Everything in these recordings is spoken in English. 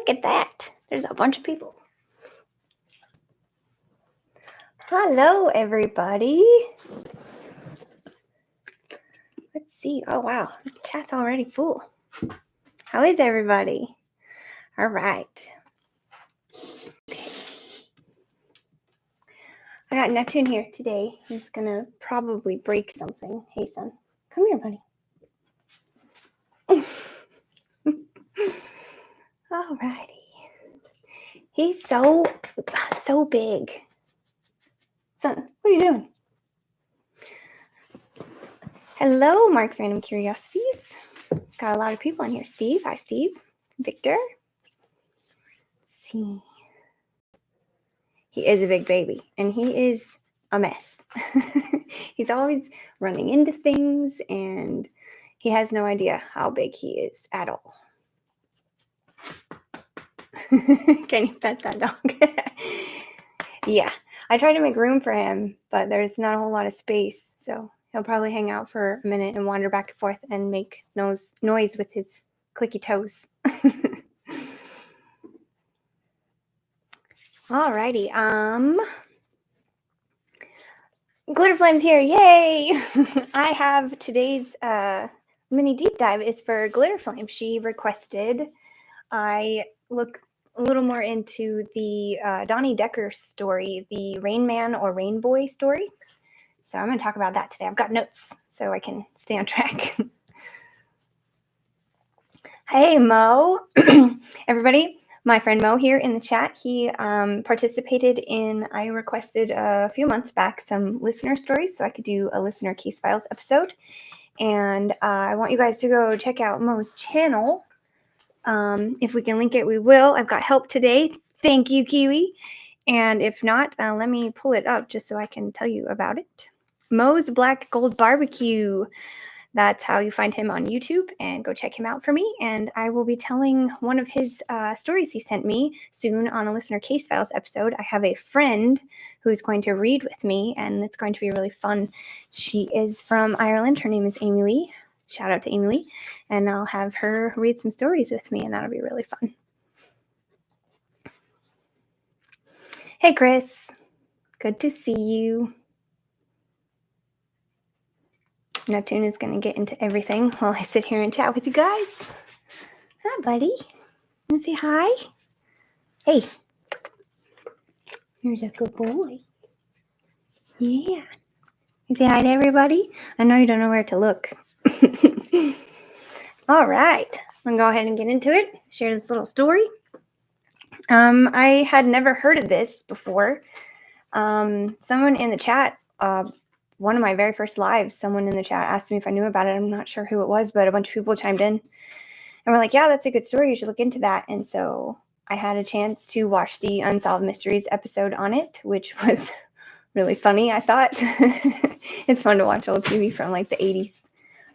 Look at that. There's a bunch of people. Hello, everybody. Let's see. Oh, wow. The chat's already full. How is everybody? All right. Okay. I got Neptune here today. He's going to probably break something. Hey, son. Come here, buddy. All righty. He's so big. Son, what are you doing? Hello, Mark's Random Curiosities. Got a lot of people in here. Steve. Hi, Steve. Victor. Let's see. He is a big baby, and he is a mess. He's always running into things, and he has no idea how big he is at all. Can you pet that dog? Yeah, I tried to make room for him, but there's not a whole lot of space, so he'll probably hang out for a minute and wander back and forth and make noise with his clicky toes. Alrighty, Glitter Flame's here, yay! I have today's mini deep dive is for Glitter Flame. She requested I look a little more into the Donnie Decker story, the Rain Man or Rain Boy story. So I'm going to talk about that today. I've got notes so I can stay on track. Hey, Mo. Everybody. My friend Mo here in the chat, he participated in, I requested a few months back some listener stories so I could do a listener case files episode. And I want you guys to go check out Mo's channel. If we can link it, we will. I've got help today. Thank you, Kiwi. And if not, let me pull it up just so I can tell you about it. Mo's Black Gold Barbecue. That's how you find him on YouTube, and go check him out for me. And I will be telling one of his stories he sent me soon on a listener case files episode. I have a friend who's going to read with me, and it's going to be really fun. She is from Ireland. Her name is Amy Lee. Shout out to Amy Lee. And I'll have her read some stories with me, and that'll be really fun. Hey, Chris. Good to see you. Neptune is going to get into everything while I sit here and chat with you guys. Hi, buddy. Want to say hi? Hey. Here's a good boy. Yeah. You say hi to everybody? I know you don't know where to look. All right. I'm going to go ahead and get into it. Share this little story. I had never heard of this before. Someone in the chat, one of my very first lives, someone in the chat asked me if I knew about it. I'm not sure who it was, but a bunch of people chimed in and were like, yeah, that's a good story. You should look into that. And so I had a chance to watch the Unsolved Mysteries episode on it, which was really funny, I thought. It's fun to watch old TV from like the 80s.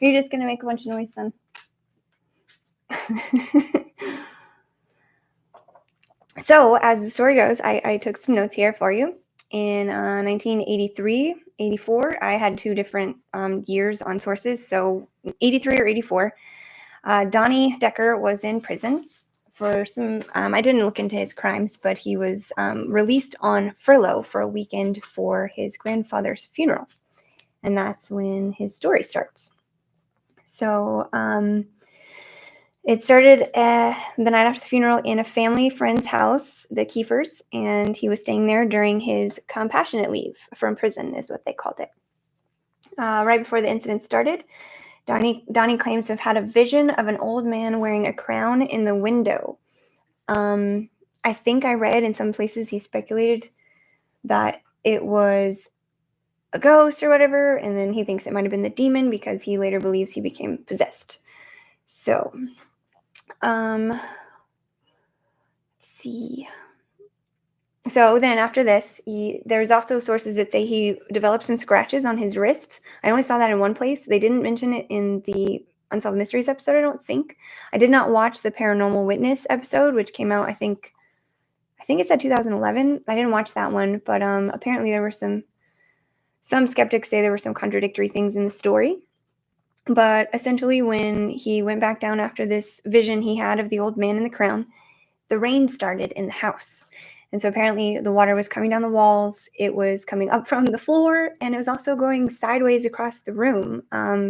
Are you just going to make a bunch of noise, son? So as the story goes, I took some notes here for you. In 1983, 84, I had two different years on sources. So 83 or 84, Donnie Decker was in prison for some, I didn't look into his crimes, but he was released on furlough for a weekend for his grandfather's funeral. And that's when his story starts. So it started the night after the funeral in a family friend's house, the Kiefers, and he was staying there during his compassionate leave from prison, is what they called it. Right before the incident started, Donnie claims to have had a vision of an old man wearing a crown in the window. I think I read in some places he speculated that it was a ghost or whatever, and then he thinks it might have been the demon because he later believes he became possessed. So, let's see. So then after this, there's also sources that say he developed some scratches on his wrist. I only saw that in one place. They didn't mention it in the Unsolved Mysteries episode, I don't think. I did not watch the Paranormal Witness episode, which came out, I think it said 2011. I didn't watch that one, but apparently there were some skeptics say there were some contradictory things in the story. But essentially when he went back down after this vision he had of the old man in the crown, the rain started in the house. And so apparently the water was coming down the walls, it was coming up from the floor, and it was also going sideways across the room.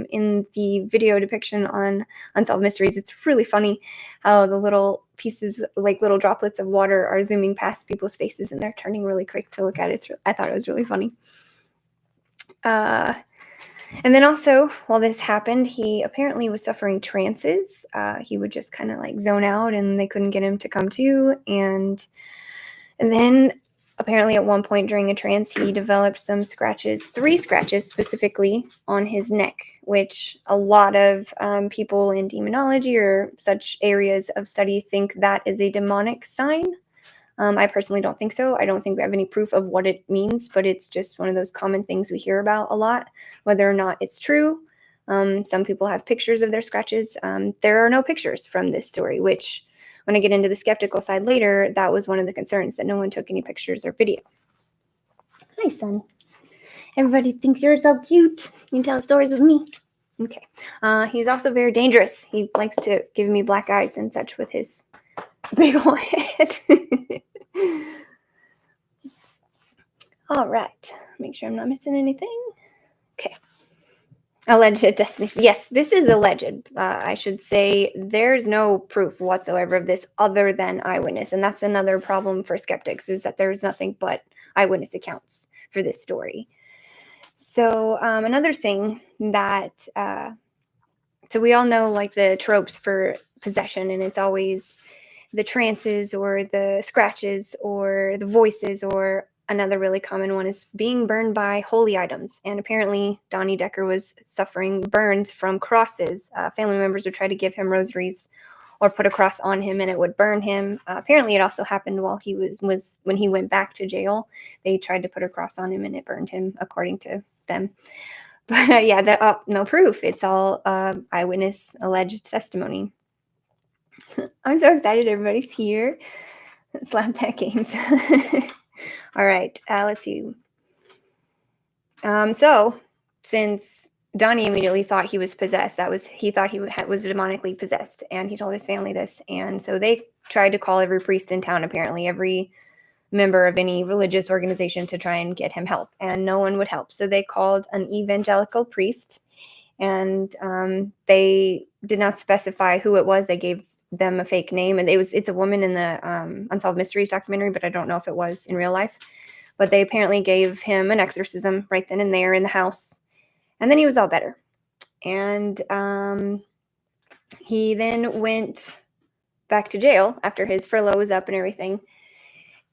In the video depiction on Unsolved Mysteries, it's really funny how the little pieces, like little droplets of water, are zooming past people's faces and they're turning really quick to look at it. I thought it was really funny. And then also, while this happened, he apparently was suffering trances. He would just kind of like zone out and they couldn't get him to come to. And then apparently at one point during a trance, he developed some scratches, 3 scratches specifically on his neck, which a lot of people in demonology or such areas of study think that is a demonic sign. I personally don't think so. I don't think we have any proof of what it means, but it's just one of those common things we hear about a lot, whether or not it's true. Some people have pictures of their scratches. There are no pictures from this story, which when I get into the skeptical side later, that was one of the concerns, that no one took any pictures or video. Hi, son. Everybody thinks you're so cute. You can tell stories with me. Okay. He's also very dangerous. He likes to give me black eyes and such with his big old head. All right. Make sure I'm not missing anything. Okay. Alleged destination. Yes, this is alleged. I should say there's no proof whatsoever of this other than eyewitness. And that's another problem for skeptics, is that there's nothing but eyewitness accounts for this story. So another thing that, so we all know like the tropes for possession, and it's always the trances or the scratches or the voices, or another really common one is being burned by holy items. And apparently Donnie Decker was suffering burns from crosses. Family members would try to give him rosaries or put a cross on him and it would burn him. Apparently it also happened while he was when he went back to jail. They tried to put a cross on him and it burned him, according to them. But yeah, no proof. It's all eyewitness alleged testimony. I'm so excited everybody's here. Slap Tech Games. All right, let's see. So since Donnie immediately thought he was possessed, he thought he was demonically possessed, and he told his family this. And so they tried to call every priest in town, apparently every member of any religious organization, to try and get him help, and no one would help. So they called an evangelical priest, and they did not specify who it was. They gave them a fake name, and it's a woman in the Unsolved Mysteries documentary, but I don't know if it was in real life. But they apparently gave him an exorcism right then and there in the house, and then he was all better. And he then went back to jail after his furlough was up and everything,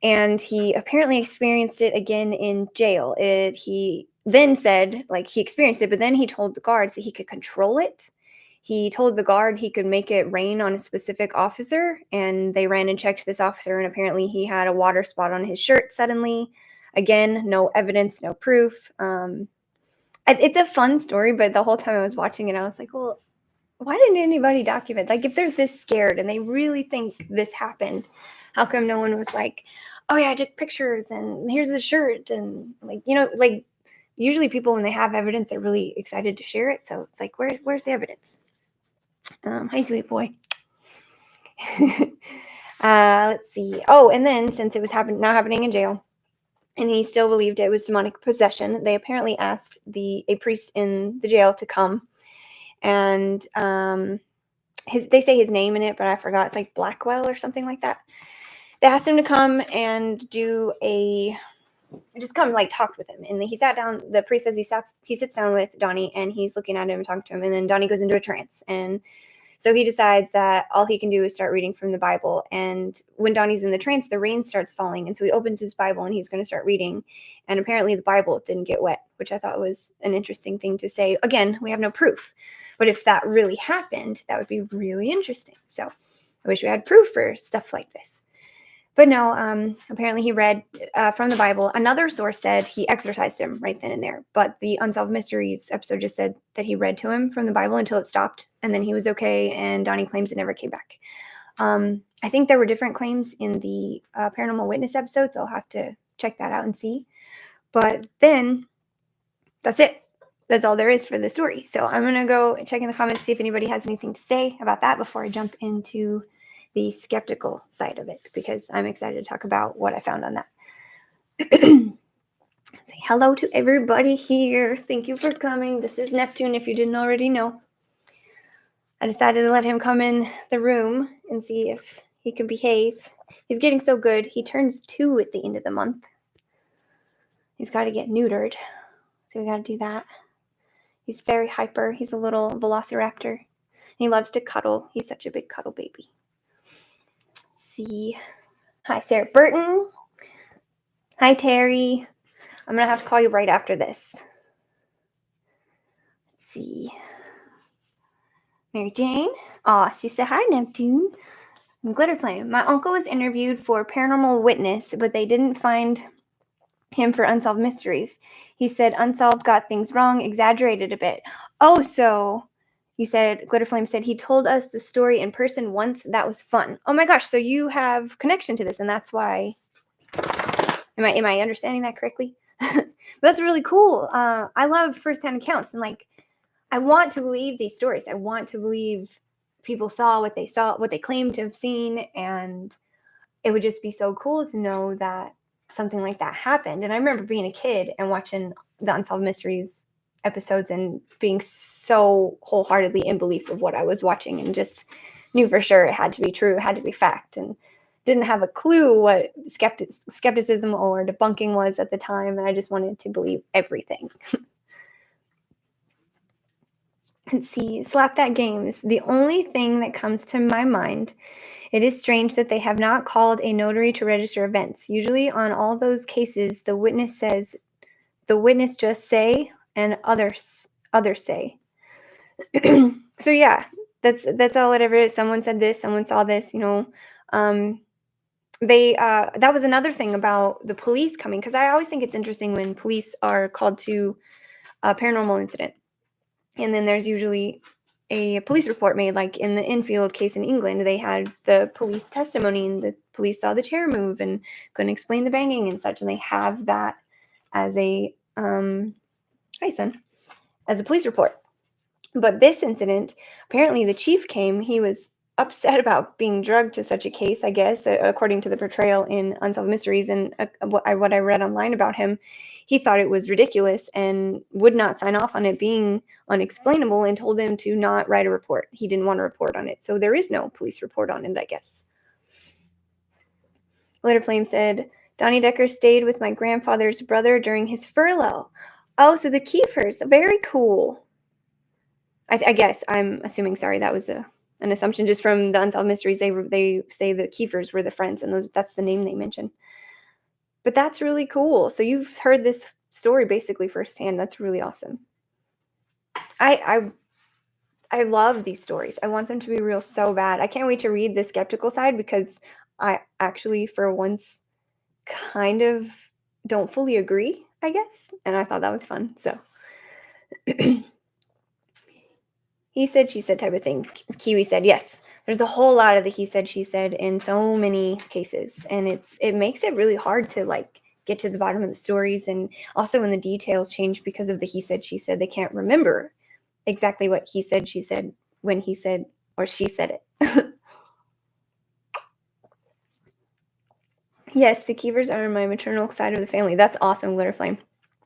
and he apparently experienced it again in jail. He then said, like, he experienced it, but then he told the guards that he could control it. He told the guard he could make it rain on a specific officer, and they ran and checked this officer, and apparently he had a water spot on his shirt suddenly. Again, no evidence, no proof. It's a fun story, but the whole time I was watching it, I was like, well, why didn't anybody document? Like, if they're this scared and they really think this happened, how come no one was like, oh yeah, I took pictures and here's the shirt? And like, like usually people, when they have evidence, they're really excited to share it. So it's like, where's the evidence? Hi, sweet boy. Let's see. Oh, and then since it was now happening in jail, and he still believed it was demonic possession, they apparently asked a priest in the jail to come, and they say his name in it, but I forgot. It's like Blackwell or something like that. They asked him to come and just come like talk with him. And he sat down. The priest says he sits down with Donnie, and he's looking at him and talking to him. And then Donnie goes into a trance, and so he decides that all he can do is start reading from the Bible. And when Donnie's in the trance, the rain starts falling. And so he opens his Bible and he's going to start reading. And apparently the Bible didn't get wet, which I thought was an interesting thing to say. Again, we have no proof. But if that really happened, that would be really interesting. So I wish we had proof for stuff like this. But no, apparently he read from the Bible. Another source said he exorcised him right then and there. But the Unsolved Mysteries episode just said that he read to him from the Bible until it stopped. And then he was okay. And Donnie claims it never came back. I think there were different claims in the Paranormal Witness episode. So I'll have to check that out and see. But then that's it. That's all there is for the story. So I'm going to go check in the comments, see if anybody has anything to say about that before I jump into the skeptical side of it, because I'm excited to talk about what I found on that. Say hello to everybody here. Thank you for coming. This is Neptune, if you didn't already know. I decided to let him come in the room and see if he could behave. He's getting so good. He turns 2 at the end of the month. He's got to get neutered, so we got to do that. He's very hyper. He's a little velociraptor. He loves to cuddle. He's such a big cuddle baby. Let's see. Hi, Sarah Burton. Hi, Terry. I'm going to have to call you right after this. Let's see. Mary Jane. Aw, she said, hi, Neptune. Glitter Flame. My uncle was interviewed for Paranormal Witness, but they didn't find him for Unsolved Mysteries. He said Unsolved got things wrong, exaggerated a bit. Oh, so you said, Glitter Flame said, he told us the story in person once. That was fun. Oh my gosh, so you have connection to this, and that's why. Am I understanding that correctly? That's really cool. I love firsthand accounts, and like, I want to believe these stories. I want to believe people saw, what they claimed to have seen, and it would just be so cool to know that something like that happened. And I remember being a kid and watching the Unsolved Mysteries episodes and being so wholeheartedly in belief of what I was watching, and just knew for sure it had to be true, it had to be fact, and didn't have a clue what skepticism or debunking was at the time, and I just wanted to believe everything. Let's see, Slap That Games. The only thing that comes to my mind, it is strange that they have not called a notary to register events. Usually on all those cases, the witness just say, and others say. So yeah, that's all it ever is. Someone said this, someone saw this, that was another thing about the police coming, because I always think it's interesting when police are called to a paranormal incident, and then there's usually a police report made. Like in the Enfield case in England, they had the police testimony, and the police saw the chair move and couldn't explain the banging and such, and they have that as a as a police report. But this incident, apparently the chief came. He was upset about being drugged to such a case, I guess, according to the portrayal in Unsolved Mysteries, and what I read online about him. He thought it was ridiculous and would not sign off on it being unexplainable, and told him to not write a report. He didn't want to report on it. So there is no police report on it, I guess. Glitter Flame said, Donnie Decker stayed with my grandfather's brother during his furlough. Oh, so the Kiefers. Very cool. I guess, I'm assuming, sorry, that was an assumption just from the Unsolved Mysteries. They say the Kiefers were the friends, and that's the name they mention. But that's really cool. So you've heard this story basically firsthand. That's really awesome. I love these stories. I want them to be real so bad. I can't wait to read the skeptical side, because I actually, for once, kind of don't fully agree, I guess. And I thought that was fun. So he said, she said type of thing. Kiwi said, yes. There's a whole lot of the he said, she said in so many cases. And it makes it really hard to like get to the bottom of the stories. And also when the details change because of the he said, she said, they can't remember exactly what he said, she said, when he said or she said it. Yes, the Keevers are my maternal side of the family. That's awesome, Glitter Flame.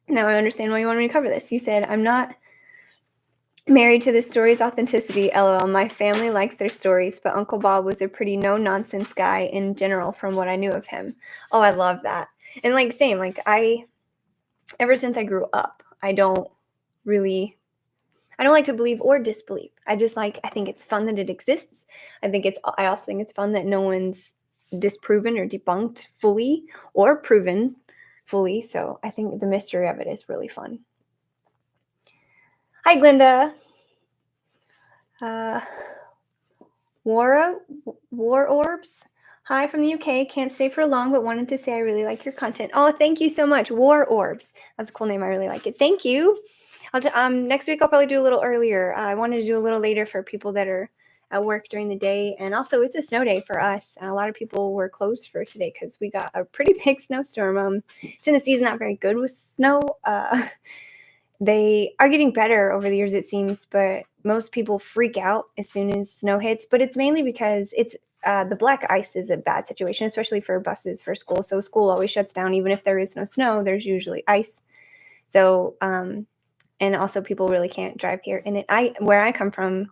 Now I understand why you wanted me to cover this. You said, I'm not married to the story's authenticity, LOL. My family likes their stories, but Uncle Bob was a pretty no-nonsense guy in general from what I knew of him. Oh, I love that. And like, same, like ever since I grew up, I don't like to believe or disbelieve. I think it's fun that it exists. I also think it's fun that no one's disproven or debunked fully or proven fully. So I think the mystery of it is really fun. Hi, Glinda. War Orbs. Hi from the UK. Can't stay for long, but wanted to say I really like your content. Oh, thank you so much. War Orbs. That's a cool name. I really like it. Thank you. Next week I'll probably do a little earlier. I wanted to do a little later for people that are at work during the day. And also it's a snow day for us. A lot of people were closed for today because we got a pretty big snowstorm. Tennessee's not very good with snow. They are getting better over the years, it seems, but most people freak out as soon as snow hits. But it's mainly because it's the black ice is a bad situation, especially for buses for school. So school always shuts down, even if there is no snow. There's usually ice. So and also people really can't drive here. And where I come from,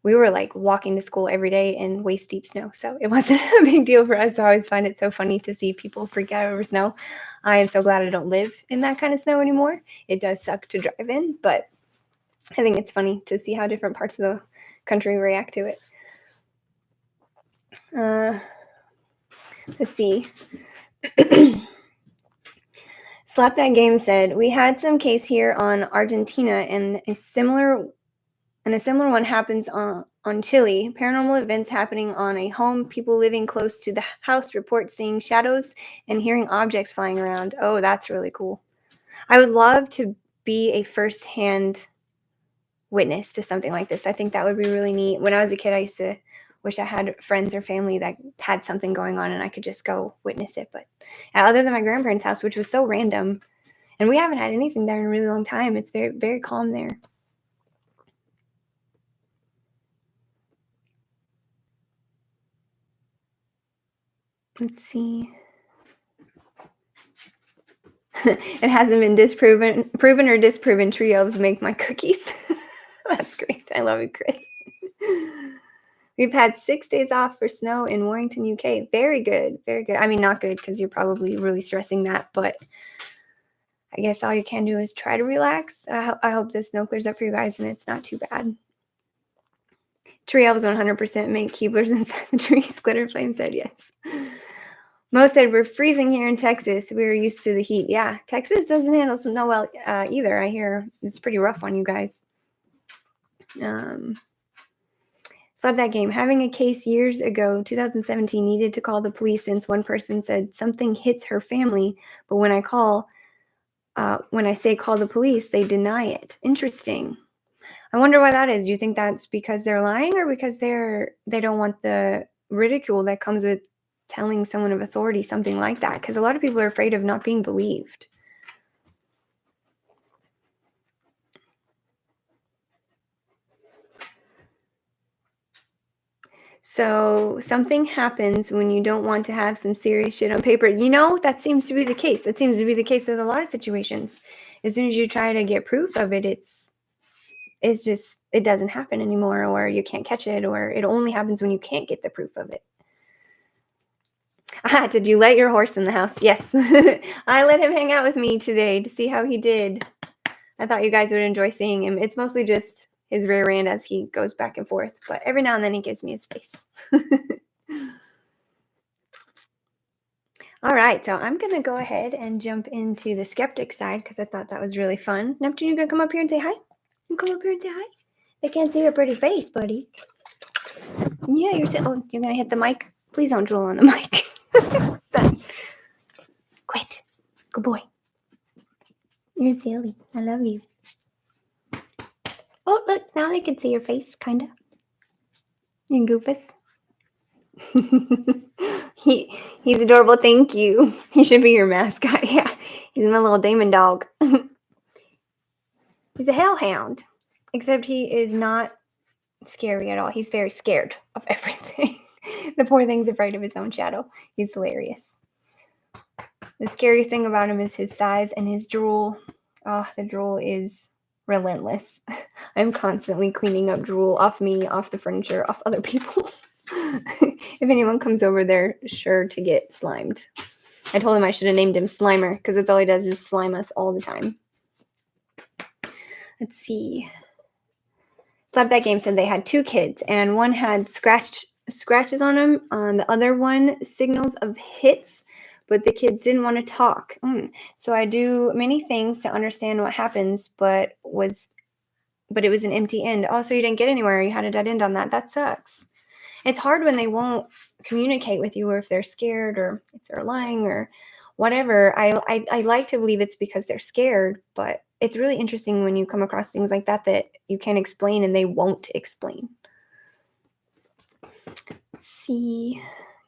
we were like walking to school every day in waist deep snow. So it wasn't a big deal for us. So I always find it so funny to see people freak out over snow. I am so glad I don't live in that kind of snow anymore. It does suck to drive in, but I think it's funny to see how different parts of the country react to it. Let's see. Slap That Game said, we had some case here on Argentina, and a similar one happens on Chile. Paranormal events happening on a home. People living close to the house report seeing shadows and hearing objects flying around. Oh, that's really cool. I would love to be a first-hand witness to something like this. I think that would be really neat. When I was a kid, I used to wish I had friends or family that had something going on and I could just go witness it. But other than my grandparents' house, which was so random, and we haven't had anything there in a really long time, it's very, very calm there. Let's see. It hasn't been proven or disproven. Tree elves make my cookies. That's great. I love it, Chris. We've had 6 days off for snow in Warrington, UK. Very good. Very good. I mean, not good because you're probably really stressing that, but I guess all you can do is try to relax. I hope the snow clears up for you guys and it's not too bad. Tree elves 100% make Keeblers inside the trees. Glitter Flame said yes. Mo said, we're freezing here in Texas. We're used to the heat. Yeah, Texas doesn't handle snow well either. I hear it's pretty rough on you guys. Slap That Game. Having a case years ago, 2017, needed to call the police since one person said something hits her family. But when I say call the police, they deny it. Interesting. I wonder why that is. Do you think that's because they're lying or because they don't want the ridicule that comes with telling someone of authority something like that? Because a lot of people are afraid of not being believed. So something happens when you don't want to have some serious shit on paper. That seems to be the case. That seems to be the case with a lot of situations. As soon as you try to get proof of it, it doesn't happen anymore, or you can't catch it, or it only happens when you can't get the proof of it. Did you let your horse in the house? Yes. I let him hang out with me today to see how he did. I thought you guys would enjoy seeing him. It's mostly just his rear end as he goes back and forth, but every now and then he gives me his face. All right, so I'm going to go ahead and jump into the skeptic side because I thought that was really fun. Neptune, you going to come up here and say hi? You come up here and say hi? They can't see your pretty face, buddy. Yeah, you're going to hit the mic? Please don't drool on the mic. Son. Quit. Good boy. You're silly. I love you. Oh, look, now they can see your face, kind of. You goofus. He's adorable. Thank you. He should be your mascot. Yeah, he's my little Damon dog. He's a hellhound, except he is not scary at all. He's very scared of everything. The poor thing's afraid of his own shadow. He's hilarious. The scariest thing about him is his size and his drool. Oh, the drool is relentless. I'm constantly cleaning up drool off me, off the furniture, off other people. If anyone comes over, they're sure to get slimed. I told him I should have named him Slimer because that's all he does is slime us all the time. Let's see. Slap That Game said they had 2 kids, and one had scratches on him. The other one signals of hits, but the kids didn't want to talk. So I do many things to understand what happens, but it was an empty end. Oh, so you didn't get anywhere. You had a dead end on that. That sucks. It's hard when they won't communicate with you, or if they're scared, or if they're lying, or whatever. I like to believe it's because they're scared, but it's really interesting when you come across things like that you can't explain and they won't explain. Let's see.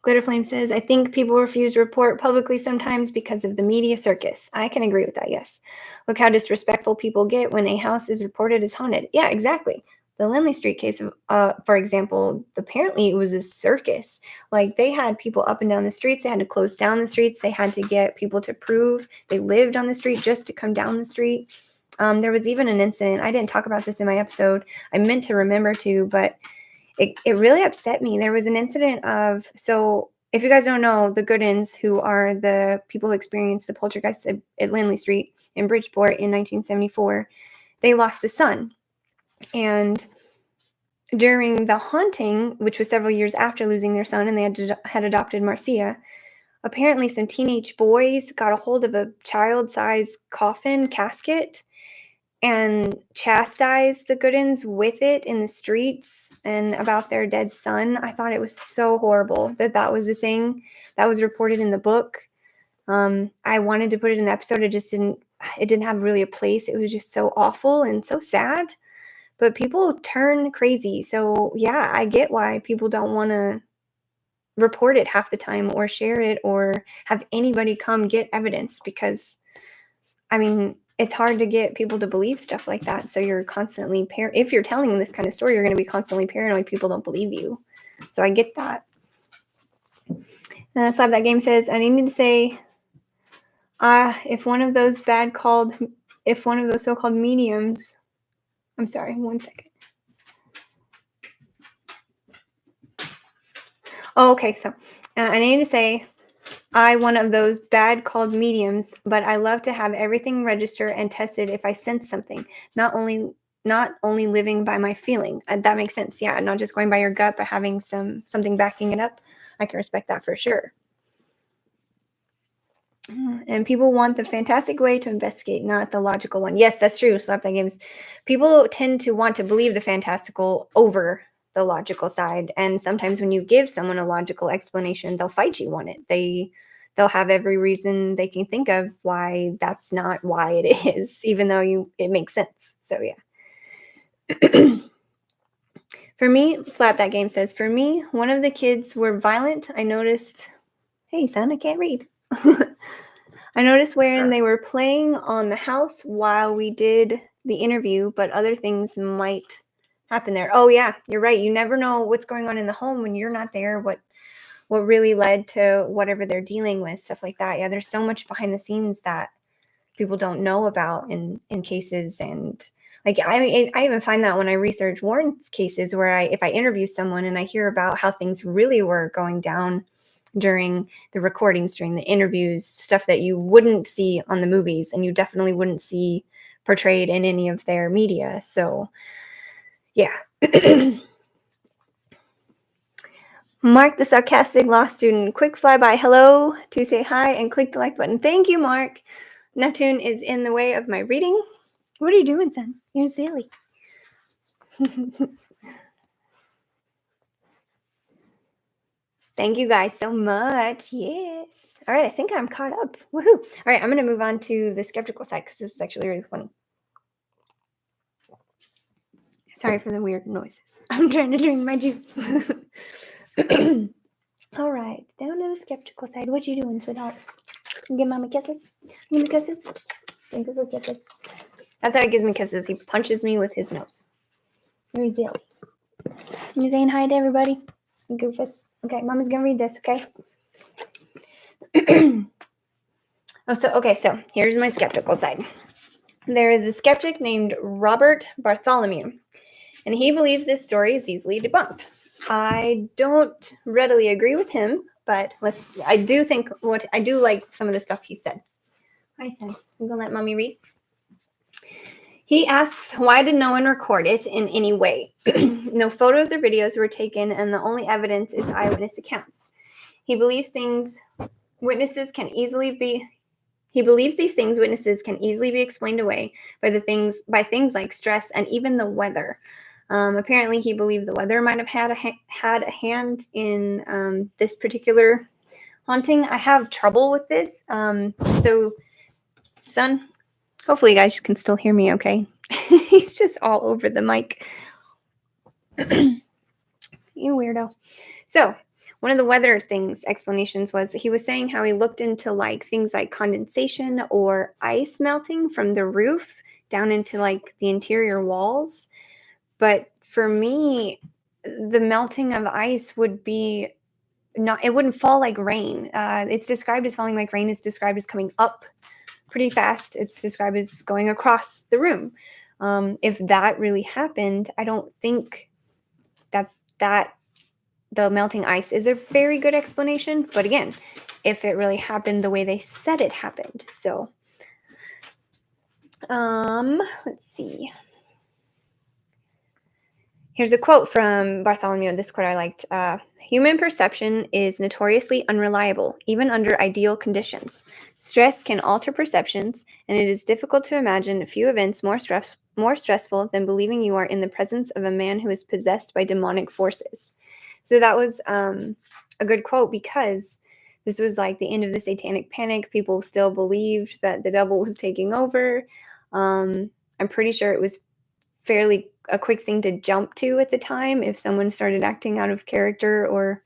Glitterflame says, I think people refuse to report publicly sometimes because of the media circus. I can agree with that, yes. Look how disrespectful people get when a house is reported as haunted. Yeah, exactly. the Lindley Street case, for example, apparently it was a circus. Like, they had people up and down the streets. They had to close down the streets. They had to get people to prove they lived on the street just to come down the street. There was even an incident. I didn't talk about this in my episode. I meant to remember to, but it really upset me. There was an incident of, so if you guys don't know, the Goodins, who are the people who experienced the poltergeist at Lindley Street in Bridgeport in 1974, they lost a son. And during the haunting, which was several years after losing their son, and they had adopted Marcia, apparently some teenage boys got a hold of a child-sized coffin casket and chastised the Goodins with it in the streets and about their dead son. I thought it was so horrible that was a thing that was reported in the book. I wanted to put it in the episode. It didn't have really a place. It was just so awful and so sad. But people turn crazy. So yeah, I get why people don't want to report it half the time or share it or have anybody come get evidence, because I mean, it's hard to get people to believe stuff like that. So you're constantly if you're telling this kind of story, you're going to be constantly paranoid people don't believe you. So I get that. Slab That Game says, I need to say, if one of those so-called mediums, I'm sorry, one second. Oh, okay. So I need to say, one of those bad called mediums, but I love to have everything register and tested if I sense something, not only living by my feeling. That makes sense. Yeah. Not just going by your gut, but having something backing it up. I can respect that for sure. And people want the fantastic way to investigate, not the logical one. Yes, that's true. Slap That Games. People tend to want to believe the fantastical over the logical side. And sometimes when you give someone a logical explanation, they'll fight you on it. They'll have every reason they can think of why that's not why it is, even though it makes sense. So yeah. For me, Slap That Game says, for me, one of the kids were violent. I noticed, hey son, I can't read. I noticed wherein they were playing on the house while we did the interview, but other things might happen there. Oh yeah, you're right. You never know what's going on in the home when you're not there, what really led to whatever they're dealing with, stuff like that. Yeah, there's so much behind the scenes that people don't know about in cases. And like, I even find that when I research Warren's cases, where if I interview someone and I hear about how things really were going down during the recordings, during the interviews, stuff that you wouldn't see on the movies and you definitely wouldn't see portrayed in any of their media. So yeah. Mark, the sarcastic law student, quick flyby hello to say hi and click the like button. Thank you, Mark. Neptune is in the way of my reading. What are you doing, son? You're silly. Thank you guys so much. Yes. All right, I think I'm caught up. Woohoo. All right, I'm going to move on to the skeptical side because this is actually really funny. Sorry for the weird noises. I'm trying to drink my juice. All right, down to the skeptical side. What you doing, sweetheart? Give Mama kisses? Give me kisses? Thank you for kisses. That's how he gives me kisses. He punches me with his nose. Very silly. You saying hi to everybody? Goofus. Okay, Mama's gonna read this, okay? So here's my skeptical side. There is a skeptic named Robert Bartholomew, and he believes this story is easily debunked. I don't readily agree with him, but I do like some of the stuff he said. Hi, son. I'm gonna let Mommy read. He asks, why did no one record it in any way? No photos or videos were taken, and the only evidence is eyewitness accounts. He believes witnesses can easily be explained away by things like stress and even the weather. Apparently, he believed the weather might have had a hand in this particular haunting. I have trouble with this. So, son, hopefully you guys can still hear me okay. He's just all over the mic. You weirdo. So, one of the weather explanations was he was saying how he looked into like things like condensation or ice melting from the roof down into like the interior walls. But for me, the melting of ice would be not, it wouldn't fall like rain. It's described as falling like rain. It's described as coming up pretty fast. It's described as going across the room. If that really happened, I don't think that the melting ice is a very good explanation. But again, if it really happened the way they said it happened. So, let's see. Here's a quote from Bartholomew. This quote I liked. Human perception is notoriously unreliable, even under ideal conditions. Stress can alter perceptions, and it is difficult to imagine a few events more stressful than believing you are in the presence of a man who is possessed by demonic forces. So that was a good quote, because this was like the end of the Satanic Panic. People still believed that the devil was taking over. I'm pretty sure it was fairly a quick thing to jump to at the time if someone started acting out of character or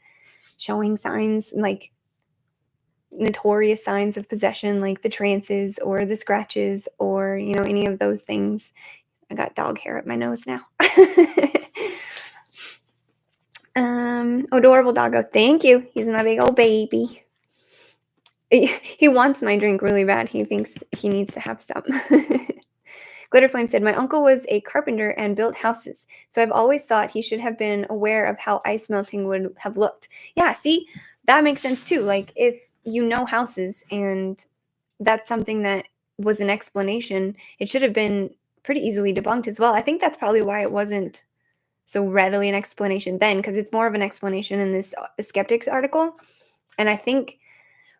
showing signs, like notorious signs of possession, like the trances or the scratches or, any of those things. I got dog hair up my nose now. Adorable doggo. Thank you. He's my big old baby. He wants my drink really bad. He thinks he needs to have some. Glitterflame said, my uncle was a carpenter and built houses, so I've always thought he should have been aware of how ice melting would have looked. Yeah, see, that makes sense too. Like, if you know houses and that's something that was an explanation, it should have been pretty easily debunked as well. I think that's probably why it wasn't so readily an explanation then, because it's more of an explanation in this Skeptics article. And I think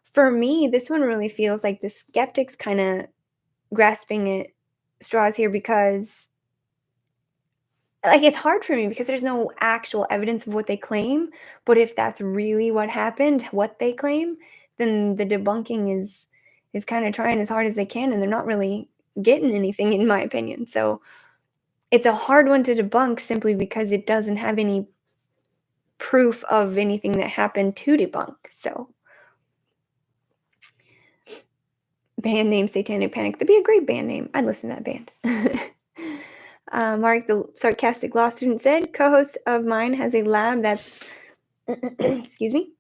for me, this one really feels like the Skeptics kind of grasping at straws here, because like it's hard for me because there's no actual evidence of what they claim. But if that's really what happened, what they claim, then the debunking is kind of trying as hard as they can, and they're not really getting anything, in my opinion. So it's a hard one to debunk simply because it doesn't have any proof of anything that happened to debunk. So band name Satanic Panic. That'd be a great band name. I'd listen to that band. Mark, the sarcastic law student, said, co-host of mine has a lab that's, excuse me,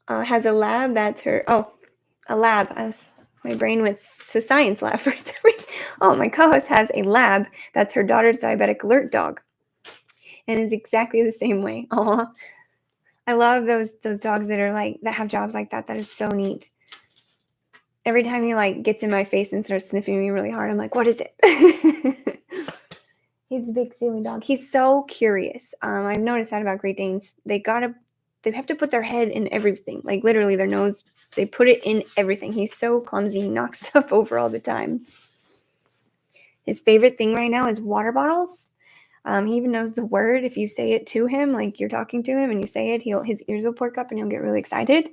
has a lab that's her, a lab. My brain went to science lab for some reason. Oh, my co-host has a lab that's her daughter's diabetic alert dog, and is exactly the same way. Aw. I love those dogs that are like, that have jobs like that. That is so neat. Every time he like gets in my face and starts sniffing me really hard, I'm like, what is it? He's a big silly dog. He's so curious. I've noticed that about Great Danes. They have to put their head in everything. Like literally their nose, they put it in everything. He's so clumsy. He knocks stuff over all the time. His favorite thing right now is water bottles. He even knows the word. If you say it to him, like you're talking to him and you say it, his ears will perk up and he'll get really excited.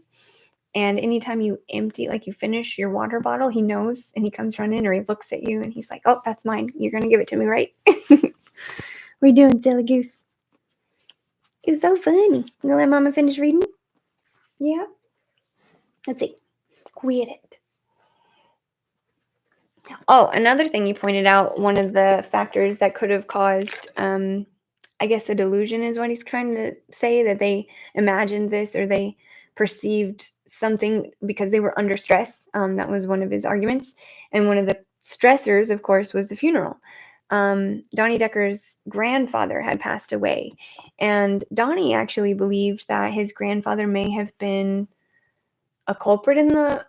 And anytime you empty, like you finish your water bottle, he knows and he comes running, or he looks at you and he's like, oh, that's mine. You're going to give it to me, right? What are you doing, silly goose? It was so funny. You going to let Mama finish reading? Yeah? Let's see. Quit it. Oh, another thing you pointed out, one of the factors that could have caused, I guess a delusion is what he's trying to say, that they imagined this or they perceived something because they were under stress. That was one of his arguments. And one of the stressors, of course, was the funeral. Donnie Decker's grandfather had passed away. And Donnie actually believed that his grandfather may have been a culprit in the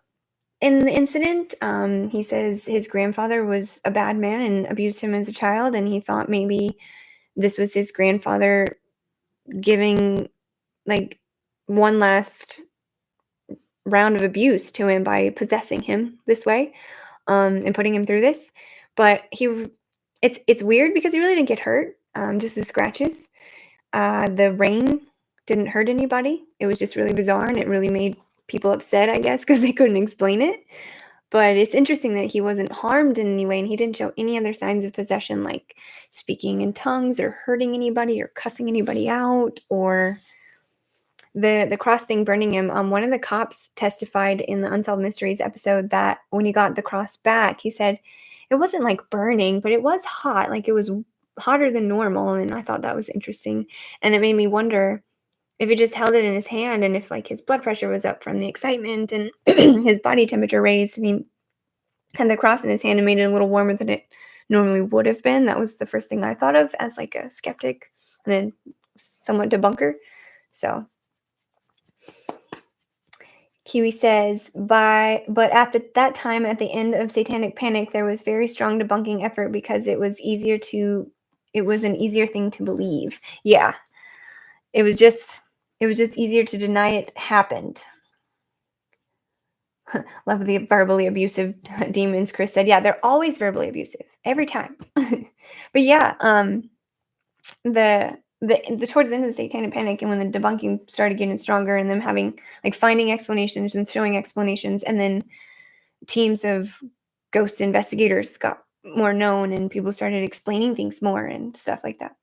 incident. He says his grandfather was a bad man and abused him as a child, and he thought maybe this was his grandfather giving like one last round of abuse to him by possessing him this way, and putting him through this. But it's weird because he really didn't get hurt, just the scratches. The rain didn't hurt anybody. It was just really bizarre, and it really made people upset, I guess, because they couldn't explain it. But it's interesting that he wasn't harmed in any way, and he didn't show any other signs of possession, like speaking in tongues or hurting anybody or cussing anybody out, or the cross thing burning him. One of the cops testified in the Unsolved Mysteries episode that when he got the cross back, he said it wasn't like burning, but it was hot. Like it was hotter than normal, and I thought that was interesting. And it made me wonder if he just held it in his hand and if like his blood pressure was up from the excitement and his body temperature raised, and he had the cross in his hand and made it a little warmer than it normally would have been. That was the first thing I thought of as like a skeptic and then somewhat debunker. So Kiwi says, but at that time, at the end of Satanic Panic, there was very strong debunking effort because it was an easier thing to believe. Yeah. It was just easier to deny it happened. Love the verbally abusive demons, Chris said. Yeah, they're always verbally abusive. Every time. But yeah, the towards the end of the Satanic Panic and when the debunking started getting stronger and them having like finding explanations and showing explanations, and then teams of ghost investigators got more known and people started explaining things more and stuff like that.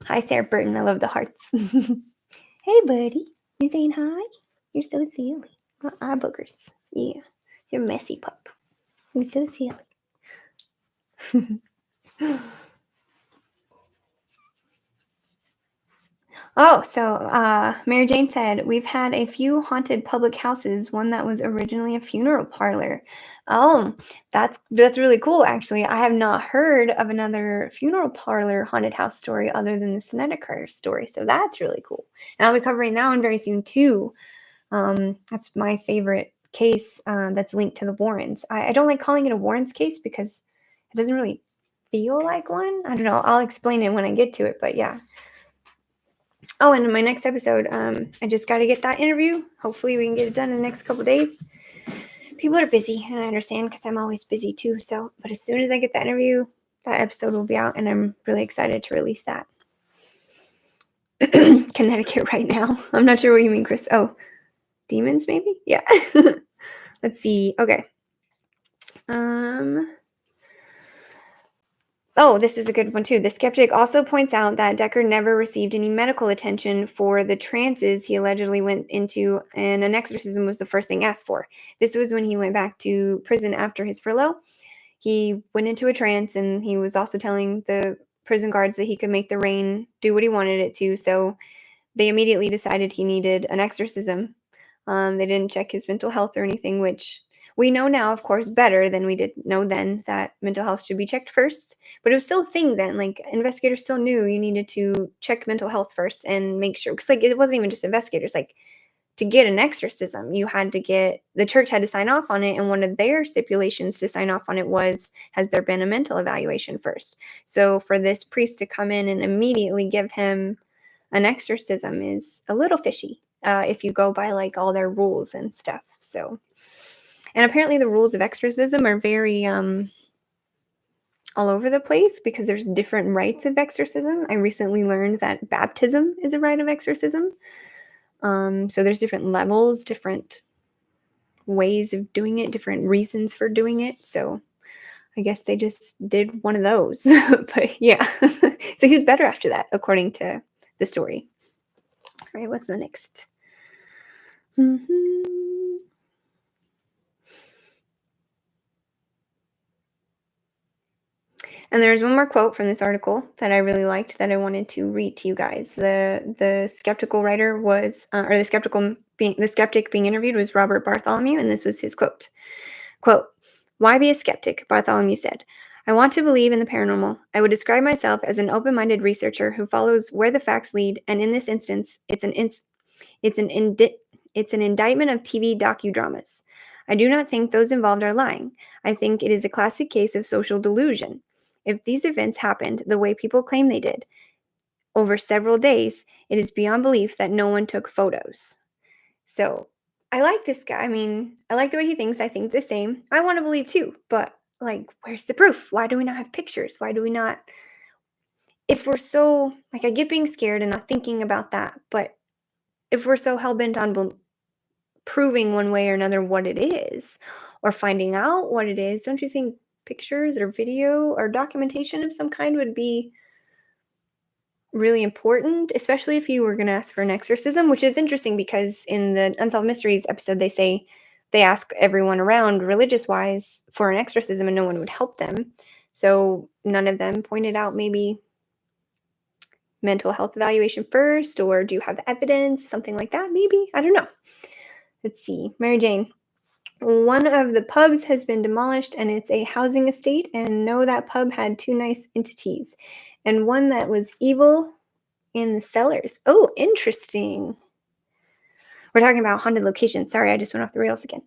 Hi, Sarah Burton. I love the hearts. Hey, buddy. You saying hi? You're so silly. Eye boogers. Yeah. You're a messy pup. You're so silly. Oh, so Mary Jane said, we've had a few haunted public houses, one that was originally a funeral parlor. Oh, that's really cool, actually. I have not heard of another funeral parlor haunted house story other than the Snedeker story, so that's really cool. And I'll be covering that one very soon, too. That's my favorite case that's linked to the Warrens. I don't like calling it a Warrens case because it doesn't really feel like one. I don't know. I'll explain it when I get to it, but yeah. Oh, and in my next episode, I just got to get that interview. Hopefully we can get it done in the next couple days. People are busy, and I understand because I'm always busy too. So, but as soon as I get that interview, that episode will be out, and I'm really excited to release that. Connecticut right now. I'm not sure what you mean, Chris. Oh, demons maybe? Yeah. Let's see. Okay. Oh, this is a good one too. The skeptic also points out that Decker never received any medical attention for the trances he allegedly went into, and an exorcism was the first thing asked for. This was when he went back to prison after his furlough. He went into a trance, and he was also telling the prison guards that he could make the rain do what he wanted it to, so they immediately decided he needed an exorcism. They didn't check his mental health or anything, which we know now, of course, better than we did know then, that mental health should be checked first. But it was still a thing then. Like, investigators still knew you needed to check mental health first and make sure. Because, like, it wasn't even just investigators. Like, to get an exorcism, the church had to sign off on it. And one of their stipulations to sign off on it was, has there been a mental evaluation first? So for this priest to come in and immediately give him an exorcism is a little fishy. If you go by like all their rules and stuff. So, and apparently the rules of exorcism are very all over the place because there's different rites of exorcism. I recently learned that baptism is a rite of exorcism. So there's different levels, different ways of doing it, different reasons for doing it. So I guess they just did one of those. But yeah. So he was better after that, according to the story. All right, what's the next? And there's one more quote from this article that I really liked that I wanted to read to you guys. The skeptical writer was, or the skeptic being interviewed was Robert Bartholomew, and this was his quote. Quote, "Why be a skeptic?" Bartholomew said. "I want to believe in the paranormal. I would describe myself as an open-minded researcher who follows where the facts lead, and in this instance, it's an indictment of TV docudramas. I do not think those involved are lying. I think it is a classic case of social delusion. If these events happened the way people claim they did, over several days, it is beyond belief that no one took photos." So I like this guy. I mean, I like the way he thinks. I think the same. I want to believe too, but like, where's the proof? Why do we not have pictures? Why do we not? If we're so, like, I get being scared and not thinking about that, but if we're so hell-bent on proving one way or another what it is, or finding out what it is, don't you think pictures or video or documentation of some kind would be really important, especially if you were going to ask for an exorcism, which is interesting because in the Unsolved Mysteries episode, they say they ask everyone around religious-wise for an exorcism and no one would help them. So none of them pointed out maybe mental health evaluation first, or do you have evidence, something like that, maybe? I don't know. Let's see. Mary Jane. One of the pubs has been demolished and it's a housing estate, and know that pub had two nice entities and one that was evil in the cellars. Oh, interesting. We're talking about haunted locations. Sorry, I just went off the rails again.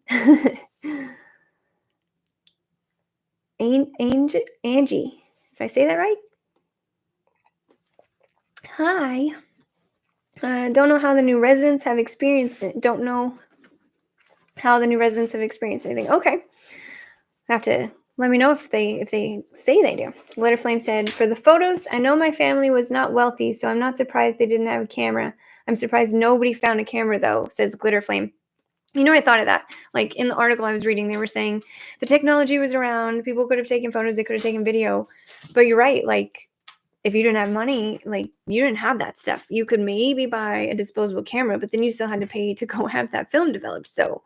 Angie. Did I say that right? Hi. Don't know how the new residents have experienced it. Don't know how the new residents have experienced anything. Okay. Have to let me know if they say they do. Glitter Flame said, for the photos, I know my family was not wealthy, so I'm not surprised they didn't have a camera. I'm surprised nobody found a camera though, says Glitter Flame. You know, I thought of that. Like in the article I was reading, they were saying the technology was around, people could have taken photos, they could have taken video. But you're right, like if you didn't have money, like you didn't have that stuff. You could maybe buy a disposable camera, but then you still had to pay to go have that film developed. So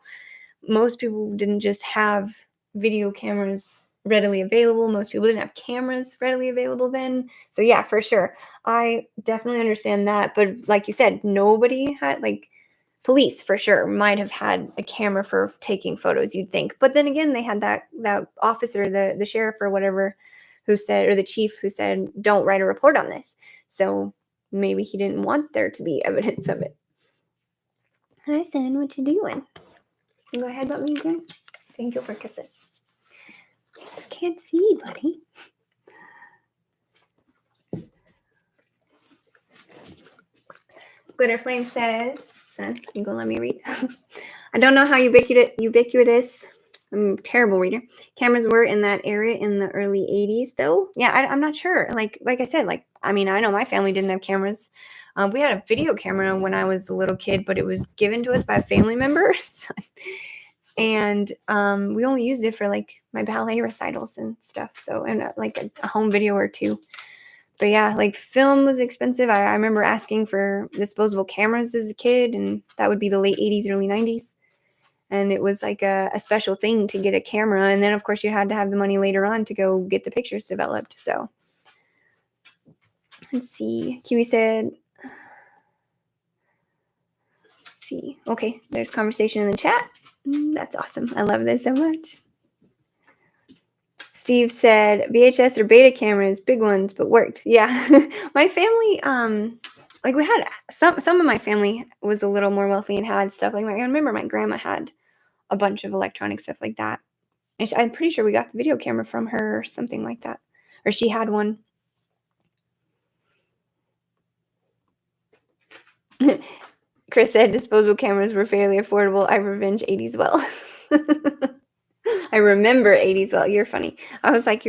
most people didn't just have video cameras readily available. Most people didn't have cameras readily available then. So yeah, for sure. I definitely understand that. But like you said, nobody had, like, police for sure might have had a camera for taking photos, you'd think. But then again, they had that officer, the sheriff or whatever, who said, or the chief who said, don't write a report on this. So maybe he didn't want there to be evidence of it. Hi, son, what you doing? You go ahead, but me again. Thank you for kisses. I can't see you, buddy. Glitter Flame says, son, you gonna let me read? I don't know how ubiquitous, I'm a terrible reader, cameras were in that area in the early 80s, though. Yeah, I'm not sure. Like I said, I know my family didn't have cameras. We had a video camera when I was a little kid, but it was given to us by a family member. And we only used it for like my ballet recitals and stuff. So, and like a home video or two. But yeah, like film was expensive. I remember asking for disposable cameras as a kid, and that would be the late 80s, early 90s. And it was like a special thing to get a camera. And then, of course, you had to have the money later on to go get the pictures developed. So let's see. Kiwi said, let's see. Okay, there's conversation in the chat. That's awesome. I love this so much. Steve said VHS or beta cameras, big ones, but worked. Yeah. My family, like we had some of my family was a little more wealthy and had stuff like I remember my grandma had a bunch of electronic stuff like that. And I'm pretty sure we got the video camera from her or something like that. Or she had one. Chris said disposable cameras were fairly affordable. I revenge 80s well. I remember 80s well. You're funny. I was like,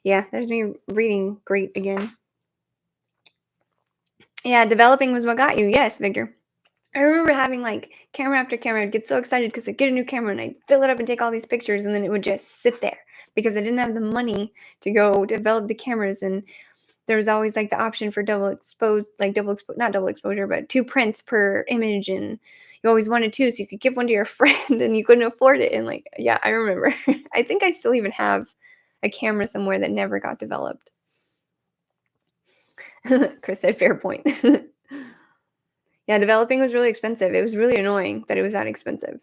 yeah, there's me reading great again. Yeah, developing was what got you. Yes, Victor. I remember having like camera after camera. I'd get so excited because I'd get a new camera and I'd fill it up and take all these pictures, and then it would just sit there because I didn't have the money to go develop the cameras. And there was always like the option for not double exposure, but 2 prints per image. And you always wanted 2, so you could give one to your friend and you couldn't afford it. And like, yeah, I remember. I think I still even have a camera somewhere that never got developed. Chris said, fair point. Yeah, developing was really expensive. It was really annoying that it was that expensive.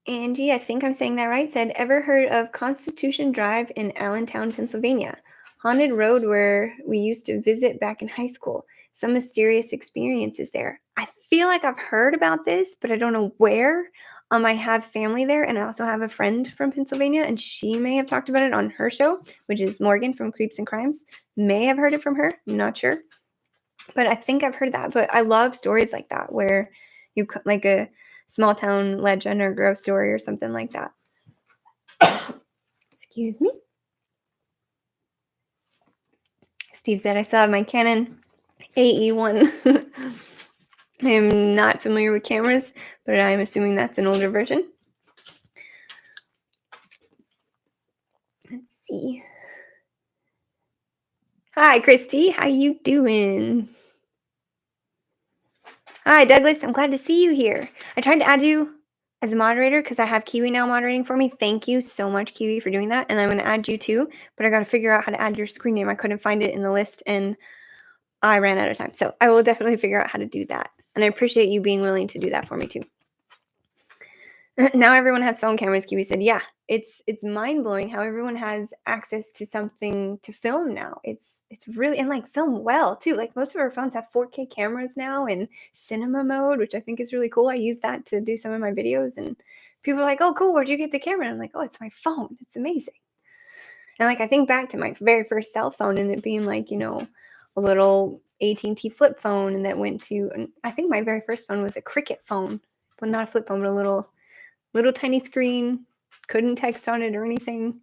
Angie, I think I'm saying that right, said, ever heard of Constitution Drive in Allentown, Pennsylvania? Haunted road where we used to visit back in high school. Some mysterious experiences there. I feel like I've heard about this, but I don't know where. I have family there, and I also have a friend from Pennsylvania, and she may have talked about it on her show, which is Morgan from Creeps and Crimes. May have heard it from her, not sure. But I think I've heard that. But I love stories like that where you like a small town legend or ghost story or something like that. Excuse me. Steve said, I still have my Canon AE1. I am not familiar with cameras, but I'm assuming that's an older version. Let's see. Hi, Christy. How you doing? Hi, Douglas. I'm glad to see you here. I tried to add you as a moderator because I have Kiwi now moderating for me. Thank you so much, Kiwi, for doing that. And I'm going to add you too, but I got to figure out how to add your screen name. I couldn't find it in the list and I ran out of time. So I will definitely figure out how to do that. And I appreciate you being willing to do that for me too. Now everyone has phone cameras, Kiwi said. Yeah, it's mind-blowing how everyone has access to something to film now. It's really, and like film well too. Like most of our phones have 4K cameras now and cinema mode, which I think is really cool. I use that to do some of my videos and people are like, "Oh, cool, where'd you get the camera?" And I'm like, "Oh, it's my phone. It's amazing." And like I think back to my very first cell phone and it being like, a little AT&T flip phone and that went to, and I think my very first phone was a Cricket phone, but not a flip phone, but a little tiny screen, couldn't text on it or anything.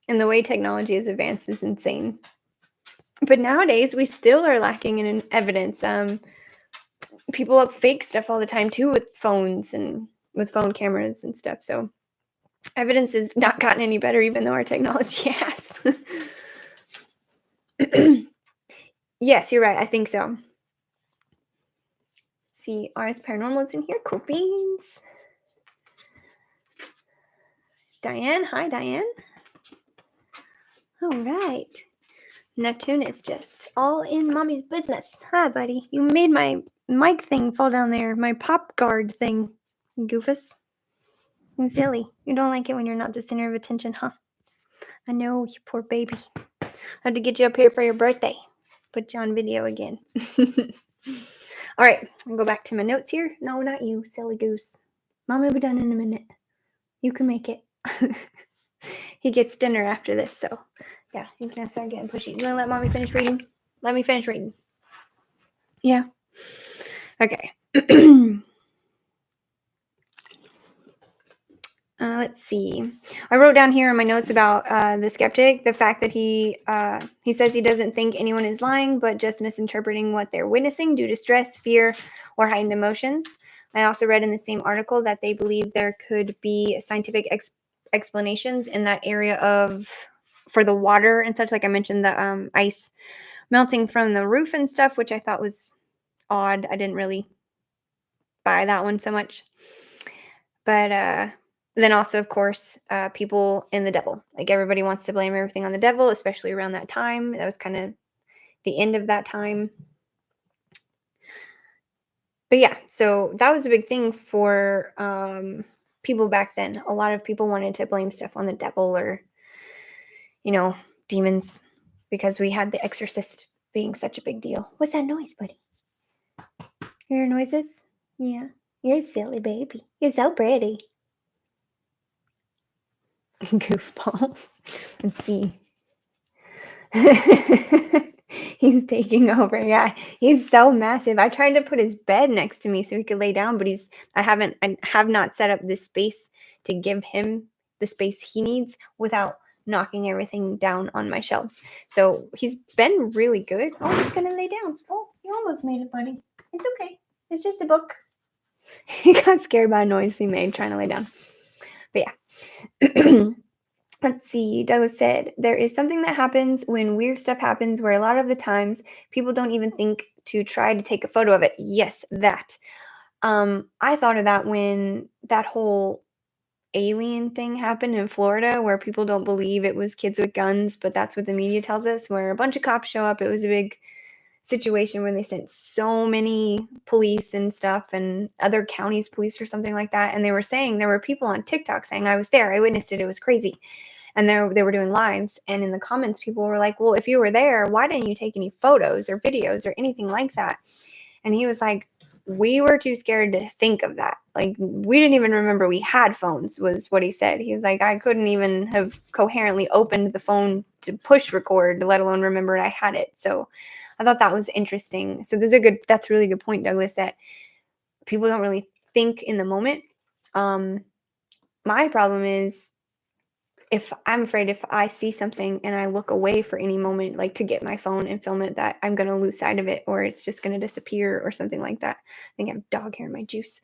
And the way technology has advanced is insane. But nowadays, we still are lacking in evidence. People have fake stuff all the time too with phones and with phone cameras and stuff. So evidence has not gotten any better, even though our technology has. Yes, you're right. I think so. See, RS Paranormal's in here. Cool beans. Diane. Hi, Diane. All right. Neptune is just all in mommy's business. Hi, buddy. You made my mic thing fall down there. My pop guard thing. Goofus. You're silly. You don't like it when you're not the center of attention, huh? I know, you poor baby. I had to get you up here for your birthday. Put you on video again. All right. I'll go back to my notes here. No, not you, silly goose. Mom will be done in a minute. You can make it. He gets dinner after this, so yeah, he's gonna start getting pushy. You wanna let mommy finish reading? Let me finish reading. Yeah. Okay. Let's see. I wrote down here in my notes about the skeptic, the fact that he says he doesn't think anyone is lying, but just misinterpreting what they're witnessing due to stress, fear, or heightened emotions. I also read in the same article that they believe there could be scientific explanations in that area for the water and such. Like I mentioned, the ice melting from the roof and stuff, which I thought was odd. I didn't really buy that one so much. But then also, of course, people and the devil. Like everybody wants to blame everything on the devil, especially around that time. That was kind of the end of that time. But yeah, so that was a big thing for people back then. A lot of people wanted to blame stuff on the devil or, demons because we had The Exorcist being such a big deal. What's that noise, buddy? Hear noises? Yeah. You're a silly baby. You're so pretty. Goofball. Let's see. He's taking over. Yeah, he's so massive. I tried to put his bed next to me so he could lay down, but I have not set up this space to give him the space he needs without knocking everything down on my shelves. So he's been really good. Oh, he's gonna lay down. Oh, you almost made it, buddy. It's okay. It's just a book. He got scared by a noise he made trying to lay down. But yeah. Let's see. Douglas said, there is something that happens when weird stuff happens where a lot of the times people don't even think to try to take a photo of it. Yes, that. I thought of that when that whole alien thing happened in Florida where people don't believe it was kids with guns, but that's what the media tells us, where a bunch of cops show up. It was a big situation where they sent so many police and stuff and other counties police or something like that. And they were saying there were people on TikTok saying, I was there, I witnessed it, it was crazy. And they were doing lives. And in the comments, people were like, well, if you were there, why didn't you take any photos or videos or anything like that? And he was like, we were too scared to think of that. Like, we didn't even remember we had phones, was what he said. He was like, I couldn't even have coherently opened the phone to push record, let alone remember I had it. So I thought that was interesting. So that's a really good point, Douglas, that people don't really think in the moment. My problem is if I see something and I look away for any moment, like to get my phone and film it, that I'm going to lose sight of it or it's just going to disappear or something like that. I think I have dog hair in my juice.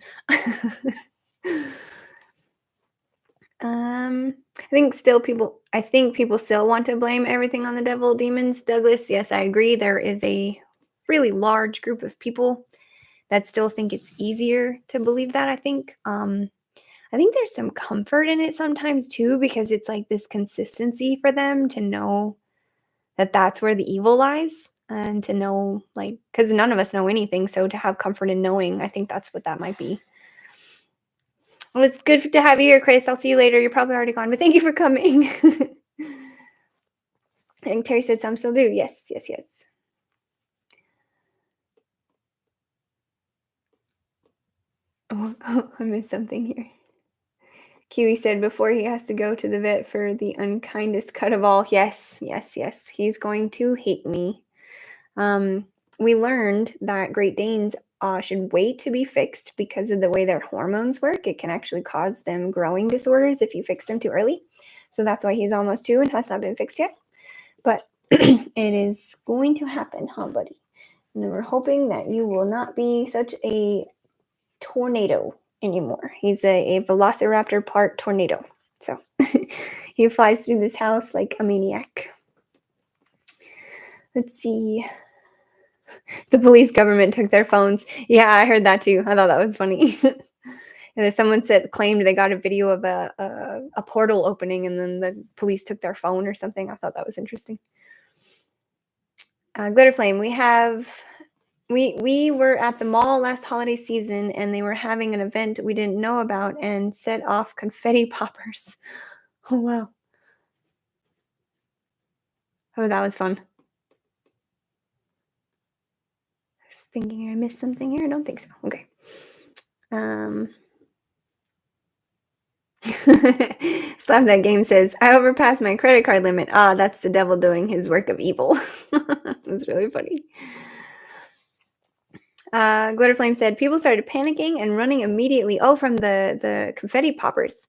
I think people still want to blame everything on the devil, demons. Douglas, yes, I agree. There is a really large group of people that still think it's easier to believe that, I think. I think there's some comfort in it sometimes too, because it's like this consistency for them to know that that's where the evil lies, and to know, like, because none of us know anything, so to have comfort in knowing, I think that's what that might be. Well, it's good to have you here, Chris. I'll see you later. You're probably already gone, but thank you for coming. I think Terry said some still do. Yes, yes, yes. Oh, I missed something here. Kiwi said before he has to go to the vet for the unkindest cut of all. Yes, yes, yes. He's going to hate me. We learned that Great Danes should wait to be fixed because of the way their hormones work. It can actually cause them growing disorders if you fix them too early. So that's why he's almost 2 and has not been fixed yet. But it is going to happen, huh, buddy? And we're hoping that you will not be such a tornado anymore. He's a velociraptor part tornado. So he flies through this house like a maniac. Let's see. The police government took their phones. Yeah, I heard that too. I thought that was funny. And then someone claimed they got a video of a portal opening, and then the police took their phone or something. I thought that was interesting. Glitter Flame, we were at the mall last holiday season, and they were having an event we didn't know about and set off confetti poppers. Oh, wow. Oh, that was fun. I was thinking I missed something here. I don't think so. Okay. Slap That Game says, I overpassed my credit card limit. Ah, that's the devil doing his work of evil. That's really funny. Glitter Flame said, people started panicking and running immediately. Oh, from the confetti poppers.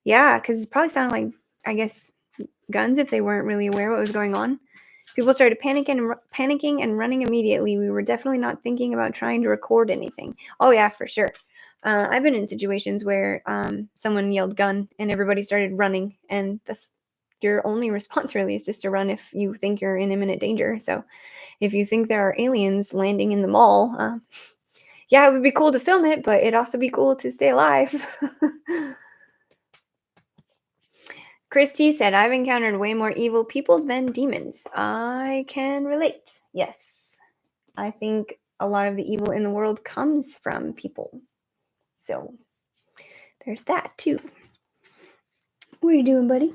Yeah, because it probably sounded like, I guess, guns if they weren't really aware what was going on. People started panicking and running immediately. We were definitely not thinking about trying to record anything. Oh, yeah, for sure. I've been in situations where someone yelled gun and everybody started running, and that's your only response really is just to run if you think you're in imminent danger. So if you think there are aliens landing in the mall, yeah, it would be cool to film it, but it'd also be cool to stay alive. Christy said, I've encountered way more evil people than demons. I can relate. Yes. I think a lot of the evil in the world comes from people. So there's that too. What are you doing, buddy?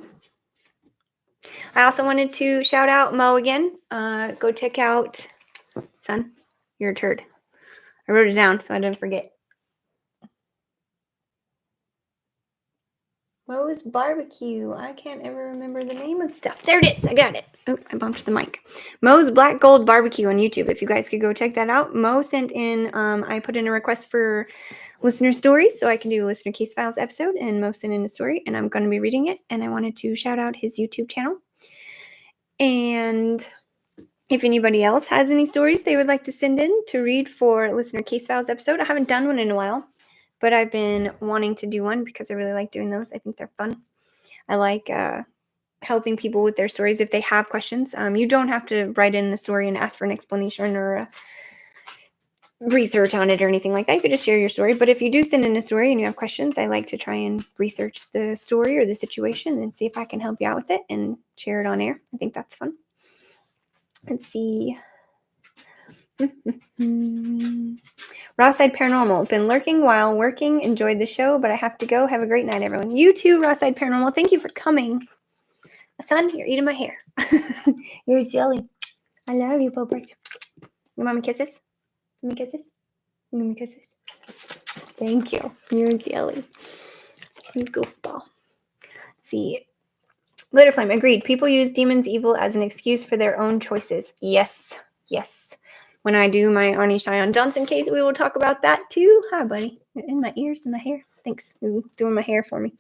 I also wanted to shout out Mo again. Go check out, son, you're a turd. I wrote it down so I didn't forget. Mo's Barbecue. I can't ever remember the name of stuff. There it is. I got it. Oh, I bumped the mic. Mo's Black Gold Barbecue on YouTube. If you guys could go check that out. Mo sent in, I put in a request for listener stories so I can do a listener case files episode, and Mo sent in a story and I'm going to be reading it, and I wanted to shout out his YouTube channel. And if anybody else has any stories they would like to send in to read for listener case files episode, I haven't done one in a while, but I've been wanting to do one because I really like doing those. I think they're fun. I like helping people with their stories if they have questions. You don't have to write in a story and ask for an explanation or research on it or anything like that. You could just share your story. But if you do send in a story and you have questions, I like to try and research the story or the situation and see if I can help you out with it and share it on air. I think that's fun. Let's see. Rawside Paranormal. Been lurking while working. Enjoyed the show, but I have to go. Have a great night, everyone. You too, Rawside Paranormal. Thank you for coming. Son, you're eating my hair. You're silly. I love you, Bobert. You want me kisses? Give me kisses? Give me kisses. Thank you. You're silly. You goofball. Let's see. Glitter Flame. Agreed. People use demons' evil as an excuse for their own choices. Yes. Yes. When I do my Arnie Cheyenne Johnson case, we will talk about that too. Hi, buddy. You're in my ears and my hair. Thanks for doing my hair for me.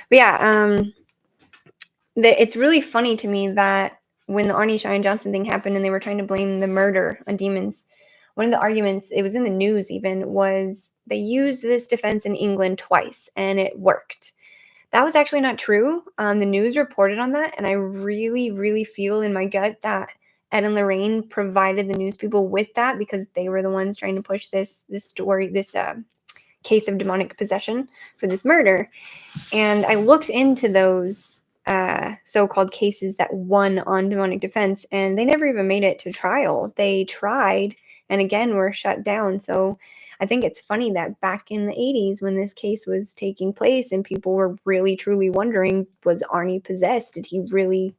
But yeah, it's really funny to me that when the Arnie Cheyenne Johnson thing happened and they were trying to blame the murder on demons, one of the arguments, it was in the news even, was they used this defense in England twice and it worked. That was actually not true. The news reported on that, and I really, really feel in my gut that Ed and Lorraine provided the news people with that because they were the ones trying to push this story, this case of demonic possession for this murder. And I looked into those so-called cases that won on demonic defense, and they never even made it to trial. They tried, and again were shut down. So I think it's funny that back in the 80s, when this case was taking place and people were really truly wondering, was Arnie possessed? Did he really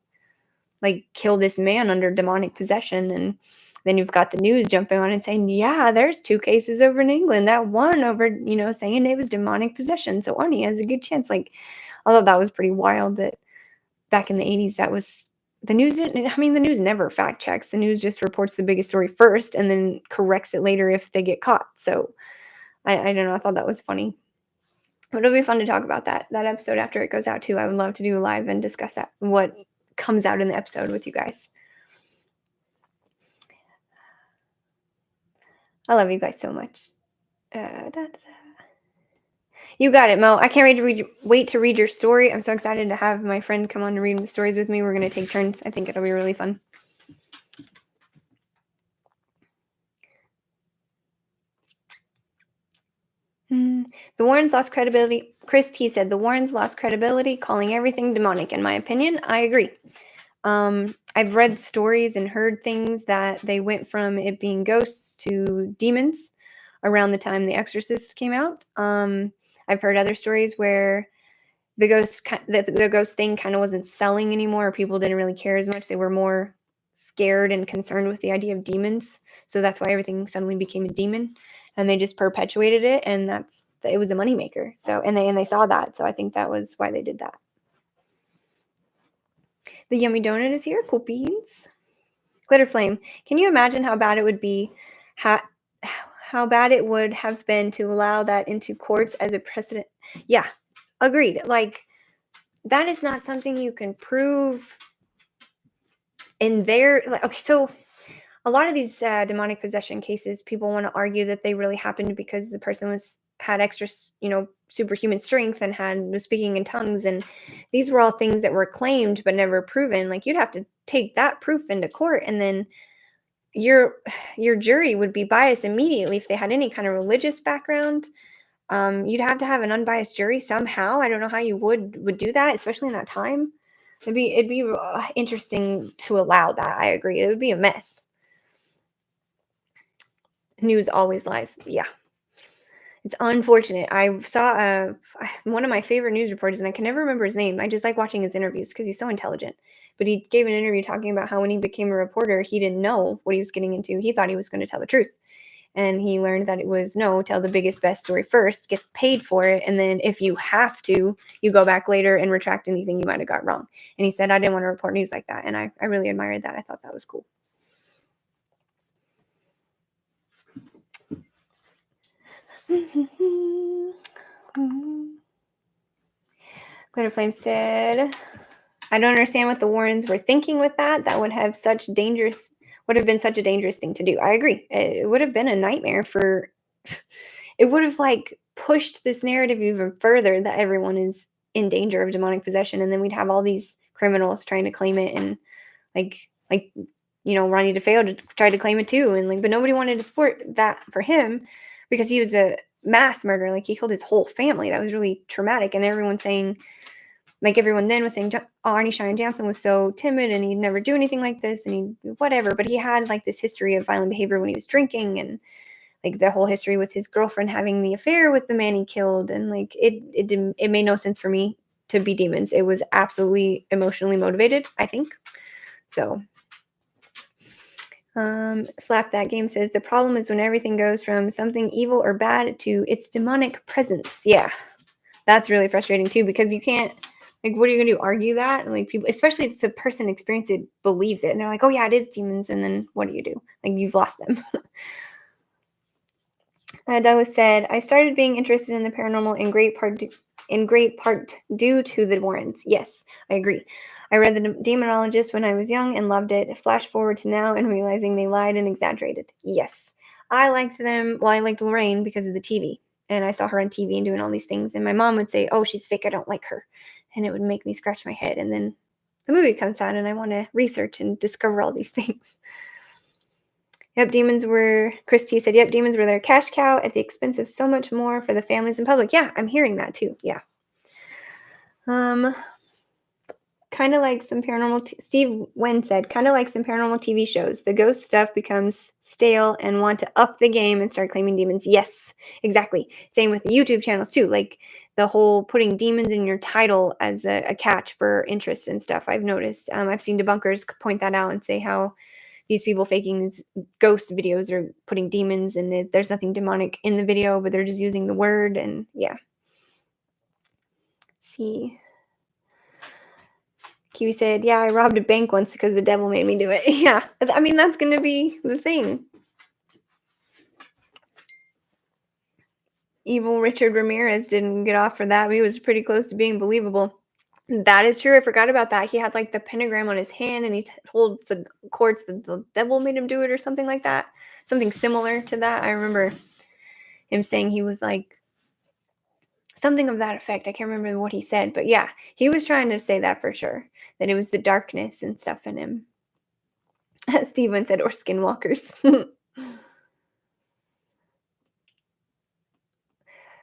kill this man under demonic possession? And then you've got the news jumping on and saying, yeah, there's 2 cases over in England that won over, saying it was demonic possession. So Arnie has a good chance. I thought that was pretty wild that back in the 80s, that was the news. The news never fact checks. The news just reports the biggest story first and then corrects it later if they get caught. So I don't know. I thought that was funny. But it'll be fun to talk about that episode after it goes out too. I would love to do a live and discuss that, what comes out in the episode with you guys. I love you guys so much. You got it, Mo. I can't wait to read your story. I'm so excited to have my friend come on and read the stories with me. We're going to take turns. I think it'll be really fun. The Warrens lost credibility. Chris T said, the Warrens lost credibility, calling everything demonic, in my opinion. I agree. I've read stories and heard things that they went from it being ghosts to demons around the time The Exorcist came out. I've heard other stories where the ghost thing kind of wasn't selling anymore, or people didn't really care as much. They were more scared and concerned with the idea of demons. So that's why everything suddenly became a demon, and they just perpetuated it, and it was a moneymaker. So and they saw that. So I think that was why they did that. The yummy donut is here. Cool beans. Glitter Flame. Can you imagine how bad it would be? How bad it would have been to allow that into courts as a precedent? Yeah, agreed. That is not something you can prove in there. Okay, so a lot of these demonic possession cases, people want to argue that they really happened because the person had extra, superhuman strength and was speaking in tongues, and these were all things that were claimed but never proven. You'd have to take that proof into court, and then your jury would be biased immediately if they had any kind of religious background. You'd have to have an unbiased jury somehow. I don't know how you would do that, especially in that time. It'd be interesting to allow that. I agree. It would be a mess. News always lies. Yeah. It's unfortunate. I saw one of my favorite news reporters, and I can never remember his name. I just like watching his interviews because he's so intelligent. But he gave an interview talking about how when he became a reporter, he didn't know what he was getting into. He thought he was going to tell the truth. And he learned that it was, no, tell the biggest, best story first, get paid for it. And then if you have to, you go back later and retract anything you might have got wrong. And he said, I didn't want to report news like that. And I really admired that. I thought that was cool. Glitter Flame said, I don't understand what the Warrens were thinking with that. That would have been such a dangerous thing to do. I agree. It would have been a nightmare it would have pushed this narrative even further that everyone is in danger of demonic possession. And then we'd have all these criminals trying to claim it. And Ronnie DeFeo tried to claim it too. And but nobody wanted to support that for him because he was a mass murderer. He killed his whole family. That was really traumatic. And everyone saying, everyone then was saying, Arnie Cheyenne Jansen was so timid and he'd never do anything like this and he whatever. But he had this history of violent behavior when he was drinking, and the whole history with his girlfriend having the affair with the man he killed. And it made no sense for me to be demons. It was absolutely emotionally motivated, I think. So Slap That Game says, the problem is when everything goes from something evil or bad to its demonic presence. Yeah, that's really frustrating too, because you can't, what are you going to do? Argue that? And people, especially if the person experienced it, believes it, and they're like, oh yeah, it is demons. And then what do you do? You've lost them. Douglas said, I started being interested in the paranormal in great part due to the Warrens. Yes, I agree. I read The Demonologist when I was young and loved it. Flash forward to now and realizing they lied and exaggerated. Yes. I liked them. Well, I liked Lorraine because of the TV. And I saw her on TV and doing all these things. And my mom would say, oh, she's fake. I don't like her. And it would make me scratch my head. And then the movie comes out and I want to research and discover all these things. Yep, Christy said, yep, demons were their cash cow at the expense of so much more for the families and public. Yeah, I'm hearing that too. Yeah. Kind of like some Steve Wen said, kind of like some paranormal TV shows. The ghost stuff becomes stale and want to up the game and start claiming demons. Yes, exactly. Same with the YouTube channels too. Like the whole putting demons in your title as a catch for interest and stuff. I've noticed. I've seen debunkers point that out and say how these people faking these ghost videos are putting demons and there's nothing demonic in the video, but they're just using the word. And yeah. Let's see. Kiwi said, yeah, I robbed a bank once because the devil made me do it. Yeah, I mean, that's going to be the thing. Evil Richard Ramirez didn't get off for that. He was pretty close to being believable. That is true. I forgot about that. He had like the pentagram on his hand and he told the courts that the devil made him do it or something like that. Something similar to that. I remember him saying he was like, something of that effect. I can't remember what he said, but yeah, he was trying to say that for sure, that it was the darkness and stuff in him. Steven said, or skinwalkers.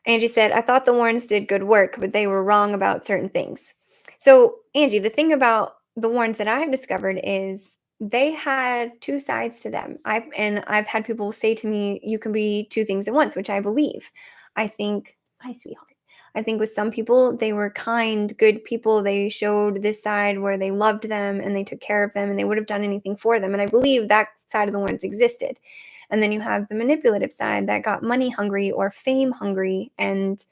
Angie said, I thought the Warrens did good work, but they were wrong about certain things. So, Angie, the thing about the Warrens that I've discovered is they had two sides to them. I've had people say to me, you can be two things at once, which I believe. I think, hi, sweetheart. I think with some people, they were kind, good people. They showed this side where they loved them and they took care of them and they would have done anything for them. And I believe that side of the Warrens existed. And then you have the manipulative side that got money hungry or fame hungry and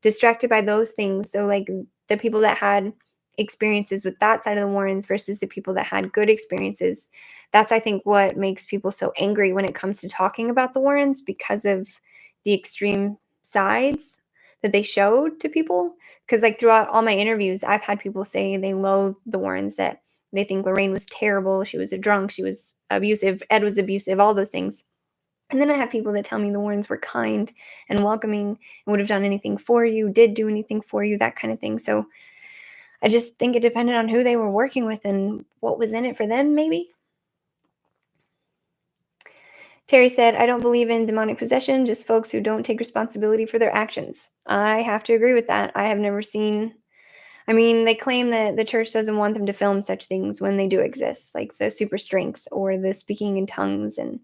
distracted by those things. So like the people that had experiences with that side of the Warrens versus the people that had good experiences. That's, I think, what makes people so angry when it comes to talking about the Warrens, because of the extreme sides that they showed to people. Because like throughout all my interviews, I've had people say they loathe the Warrens, that they think Lorraine was terrible. She was a drunk. She was abusive. Ed was abusive, all those things. And then I have people that tell me the Warrens were kind and welcoming and would have done anything for you, did do anything for you, that kind of thing. So I just think it depended on who they were working with and what was in it for them, maybe. Terry said, I don't believe in demonic possession, just folks who don't take responsibility for their actions. I have to agree with that. I have never seen, I mean, they claim that the church doesn't want them to film such things when they do exist, like the super strength or the speaking in tongues and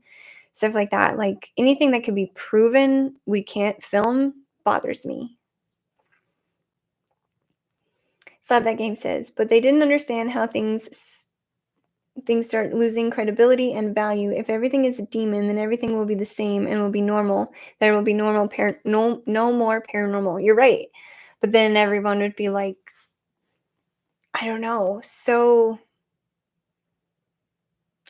stuff like that. Like anything that could be proven we can't film bothers me. Slap That Game says, but they didn't understand how things start losing credibility and value. If everything is a demon, then everything will be the same and will be normal. There will be no more paranormal. You're right. But then everyone would be like, I don't know, so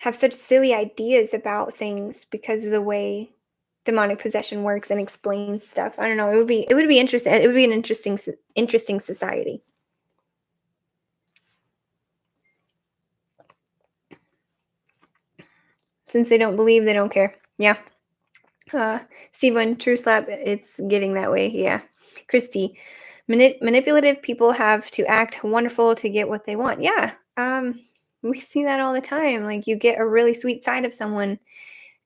have such silly ideas about things because of the way demonic possession works and explains stuff. I don't know. It would be interesting. It would be an interesting society. Since they don't believe, they don't care. Yeah. Steven, true slap, it's getting that way. Yeah. Christy, manipulative people have to act wonderful to get what they want. Yeah. We see that all the time. Like you get a really sweet side of someone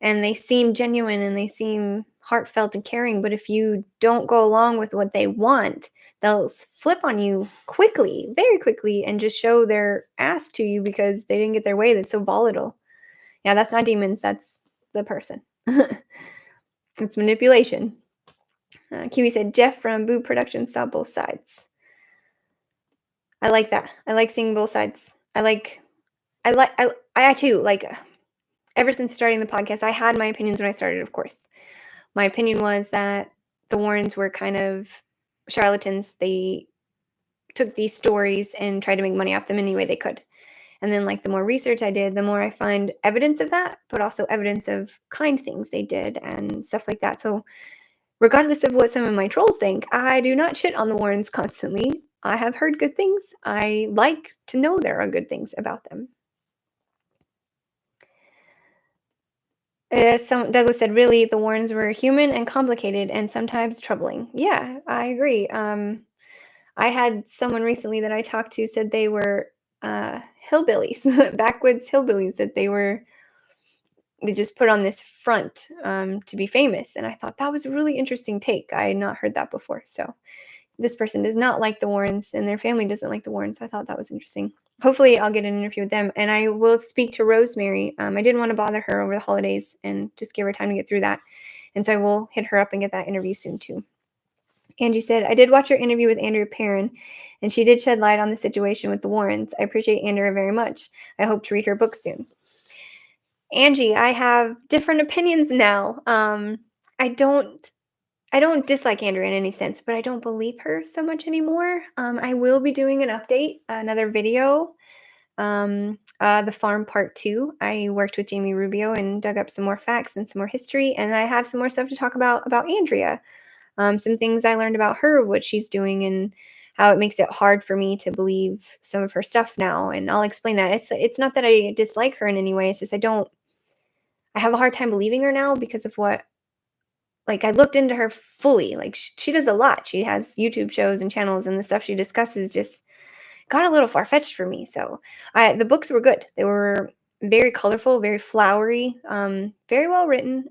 and they seem genuine and they seem heartfelt and caring, but if you don't go along with what they want, they'll flip on you quickly, very quickly, and just show their ass to you because they didn't get their way. That's so volatile. Yeah, that's not demons, that's the person. It's manipulation. Kiwi said, Jeff from Boo Productions saw both sides. I like that. I like seeing both sides. I too, like, ever since starting the podcast, I had my opinions when I started, of course. My opinion was that the Warrens were kind of charlatans. They took these stories and tried to make money off them any way they could. And then, like, the more research I did, the more I find evidence of that, but also evidence of kind things they did and stuff like that. So regardless of what some of my trolls think, I do not shit on the Warrens constantly. I have heard good things. I like to know there are good things about them. Douglas said, really, the Warrens were human and complicated and sometimes troubling. Yeah, I agree. I had someone recently that I talked to said they were hillbillies, backwoods hillbillies that they just put on this front to be famous. And I thought that was a really interesting take. I had not heard that before. So this person does not like the Warrens and their family doesn't like the Warrens. So I thought that was interesting. Hopefully I'll get an interview with them. And I will speak to Rosemary. I didn't want to bother her over the holidays and just give her time to get through that. And so I will hit her up and get that interview soon too. Angie said, I did watch your interview with Andrea Perrin, and she did shed light on the situation with the Warrens. I appreciate Andrea very much. I hope to read her book soon. Angie, I have different opinions now. I don't dislike Andrea in any sense, but I don't believe her so much anymore. I will be doing an update, another video, the farm part 2. I worked with Jamie Rubio and dug up some more facts and some more history, and I have some more stuff to talk about Andrea. Some things I learned about her, what she's doing, and how it makes it hard for me to believe some of her stuff now. And I'll explain that. It's not that I dislike her in any way. It's just I have a hard time believing her now because of what, like, I looked into her fully. Like, she does a lot. She has YouTube shows and channels, and the stuff she discusses just got a little far-fetched for me. So the books were good. They were very colorful, very flowery, very well written,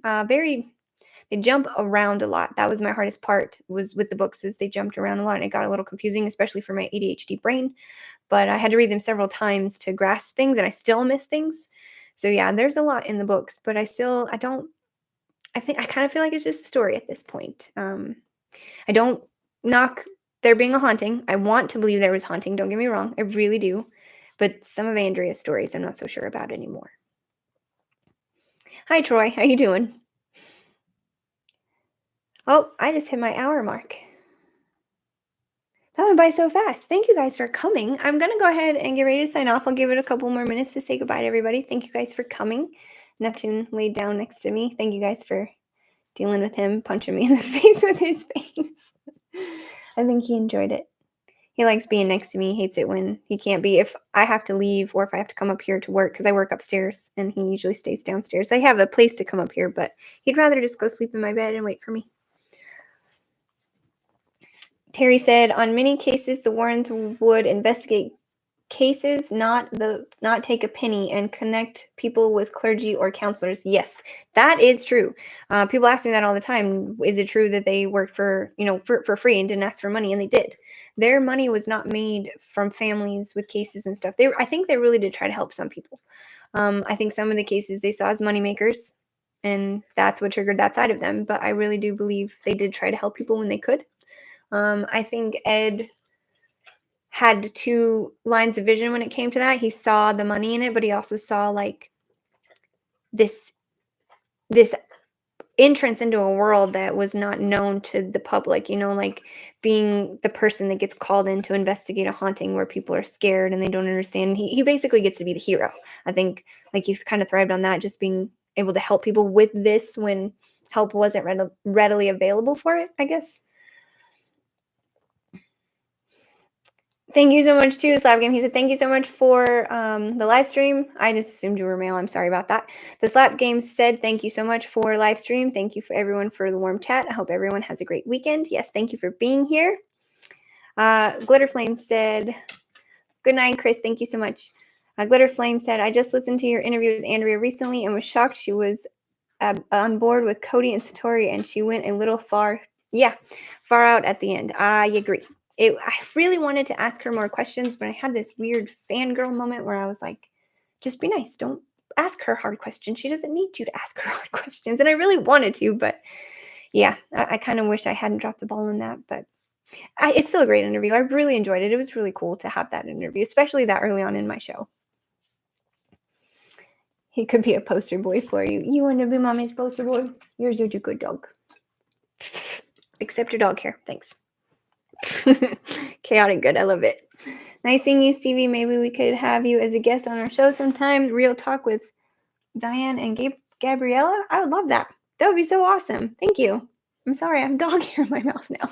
they jump around a lot. That was my hardest part, was with the books, is they jumped around a lot and it got a little confusing, especially for my ADHD brain. But I had to read them several times to grasp things, and I still miss things. So yeah, there's a lot in the books, but I kind of feel like it's just a story at this point. I don't knock there being a haunting. I want to believe there was haunting, don't get me wrong. I really do. But some of Andrea's stories I'm not so sure about anymore. Hi, Troy. How you doing? Oh, I just hit my hour mark. That went by so fast. Thank you guys for coming. I'm going to go ahead and get ready to sign off. I'll give it a couple more minutes to say goodbye to everybody. Thank you guys for coming. Neptune laid down next to me. Thank you guys for dealing with him, punching me in the face with his face. I think he enjoyed it. He likes being next to me. He hates it when he can't be. If I have to leave or if I have to come up here to work, because I work upstairs and he usually stays downstairs. I have a place to come up here, but he'd rather just go sleep in my bed and wait for me. Terry said, on many cases, the Warrens would investigate cases, not take a penny, and connect people with clergy or counselors. Yes, that is true. People ask me that all the time. Is it true that they worked for free and didn't ask for money? And they did. Their money was not made from families with cases and stuff. I think they really did try to help some people. I think some of the cases they saw as moneymakers, and that's what triggered that side of them. But I really do believe they did try to help people when they could. I think Ed had two lines of vision when it came to that. He saw the money in it, but he also saw like this entrance into a world that was not known to the public, like being the person that gets called in to investigate a haunting where people are scared and they don't understand. He basically gets to be the hero. I think like he's kind of thrived on that, just being able to help people with this when help wasn't readily available for it, I guess. Thank you so much too, Slap Game. He said, thank you so much for the live stream. I just assumed you were male. I'm sorry about that. The Slap Game said, thank you so much for live stream. Thank you for everyone for the warm chat. I hope everyone has a great weekend. Yes, thank you for being here. Glitter Flame said, good night, Chris. Thank you so much. Glitter Flame said, I just listened to your interview with Andrea recently and was shocked she was on board with Cody and Satori, and she went a little far out at the end. I agree. I really wanted to ask her more questions, but I had this weird fangirl moment where I was like, just be nice. Don't ask her hard questions. She doesn't need you to ask her hard questions. And I really wanted to, but yeah, I kind of wish I hadn't dropped the ball on that. But it's still a great interview. I really enjoyed it. It was really cool to have that interview, especially that early on in my show. He could be a poster boy for you. You want to be mommy's poster boy? You're such a good dog. Except your dog hair. Thanks. Chaotic good. I love it. Nice seeing you, Stevie. Maybe we could have you as a guest on our show sometime. Real talk with Diane and Gabriella. I would love that. That would be so awesome. Thank you. I'm sorry. I have dog hair in my mouth now.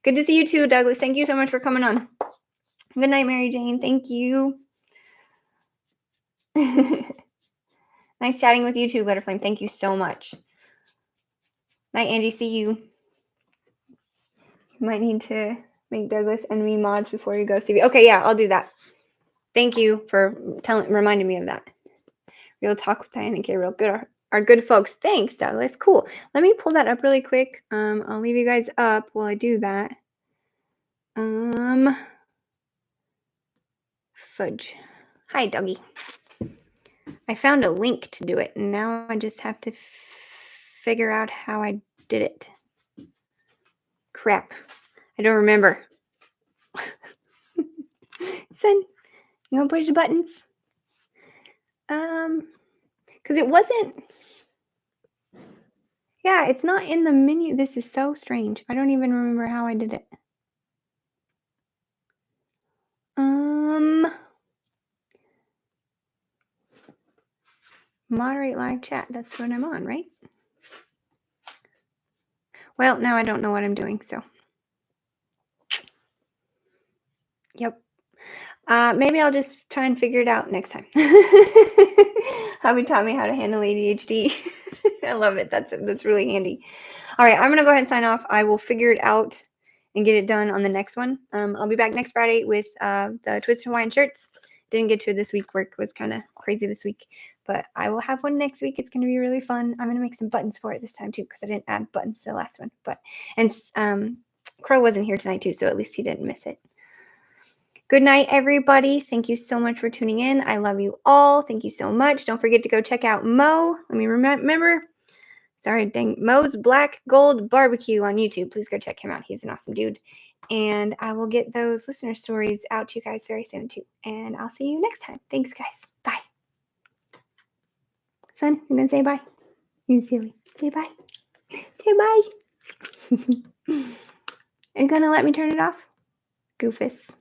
Good to see you too, Douglas. Thank you so much for coming on. Good night, Mary Jane. Thank you. Nice chatting with you too, Glitterflame. Thank you so much. Night, Angie. See you. Might need to make Douglas and me mods before you go, Stevie. Okay, yeah, I'll do that. Thank you for reminding me of that. Real Talk with Diane and Gabriel. Good are good folks. Thanks, Douglas. Cool. Let me pull that up really quick. I'll leave you guys up while I do that. Fudge. Hi, doggy. I found a link to do it, and now I just have to figure out how I did it. Crap. I don't remember. Son, you gonna push the buttons? Because it wasn't. Yeah, it's not in the menu. This is so strange. I don't even remember how I did it. Moderate live chat. That's what I'm on, right? Well, now I don't know what I'm doing, so. Yep. Maybe I'll just try and figure it out next time. Hubby taught me how to handle ADHD. I love it. That's really handy. All right, I'm going to go ahead and sign off. I will figure it out and get it done on the next one. I'll be back next Friday with the Twisted Hawaiian shirts. Didn't get to it this week. Work was kind of crazy this week. But I will have one next week. It's going to be really fun. I'm going to make some buttons for it this time, too, because I didn't add buttons to the last one. And Crow wasn't here tonight, too, so at least he didn't miss it. Good night, everybody. Thank you so much for tuning in. I love you all. Thank you so much. Don't forget to go check out Mo. Let me remember. Sorry, dang. Mo's Black Gold Barbecue on YouTube. Please go check him out. He's an awesome dude. And I will get those listener stories out to you guys very soon, too. And I'll see you next time. Thanks, guys. Bye. Son, you're going to say bye? You silly. Say bye. Say bye. Are you going to let me turn it off? Goofus.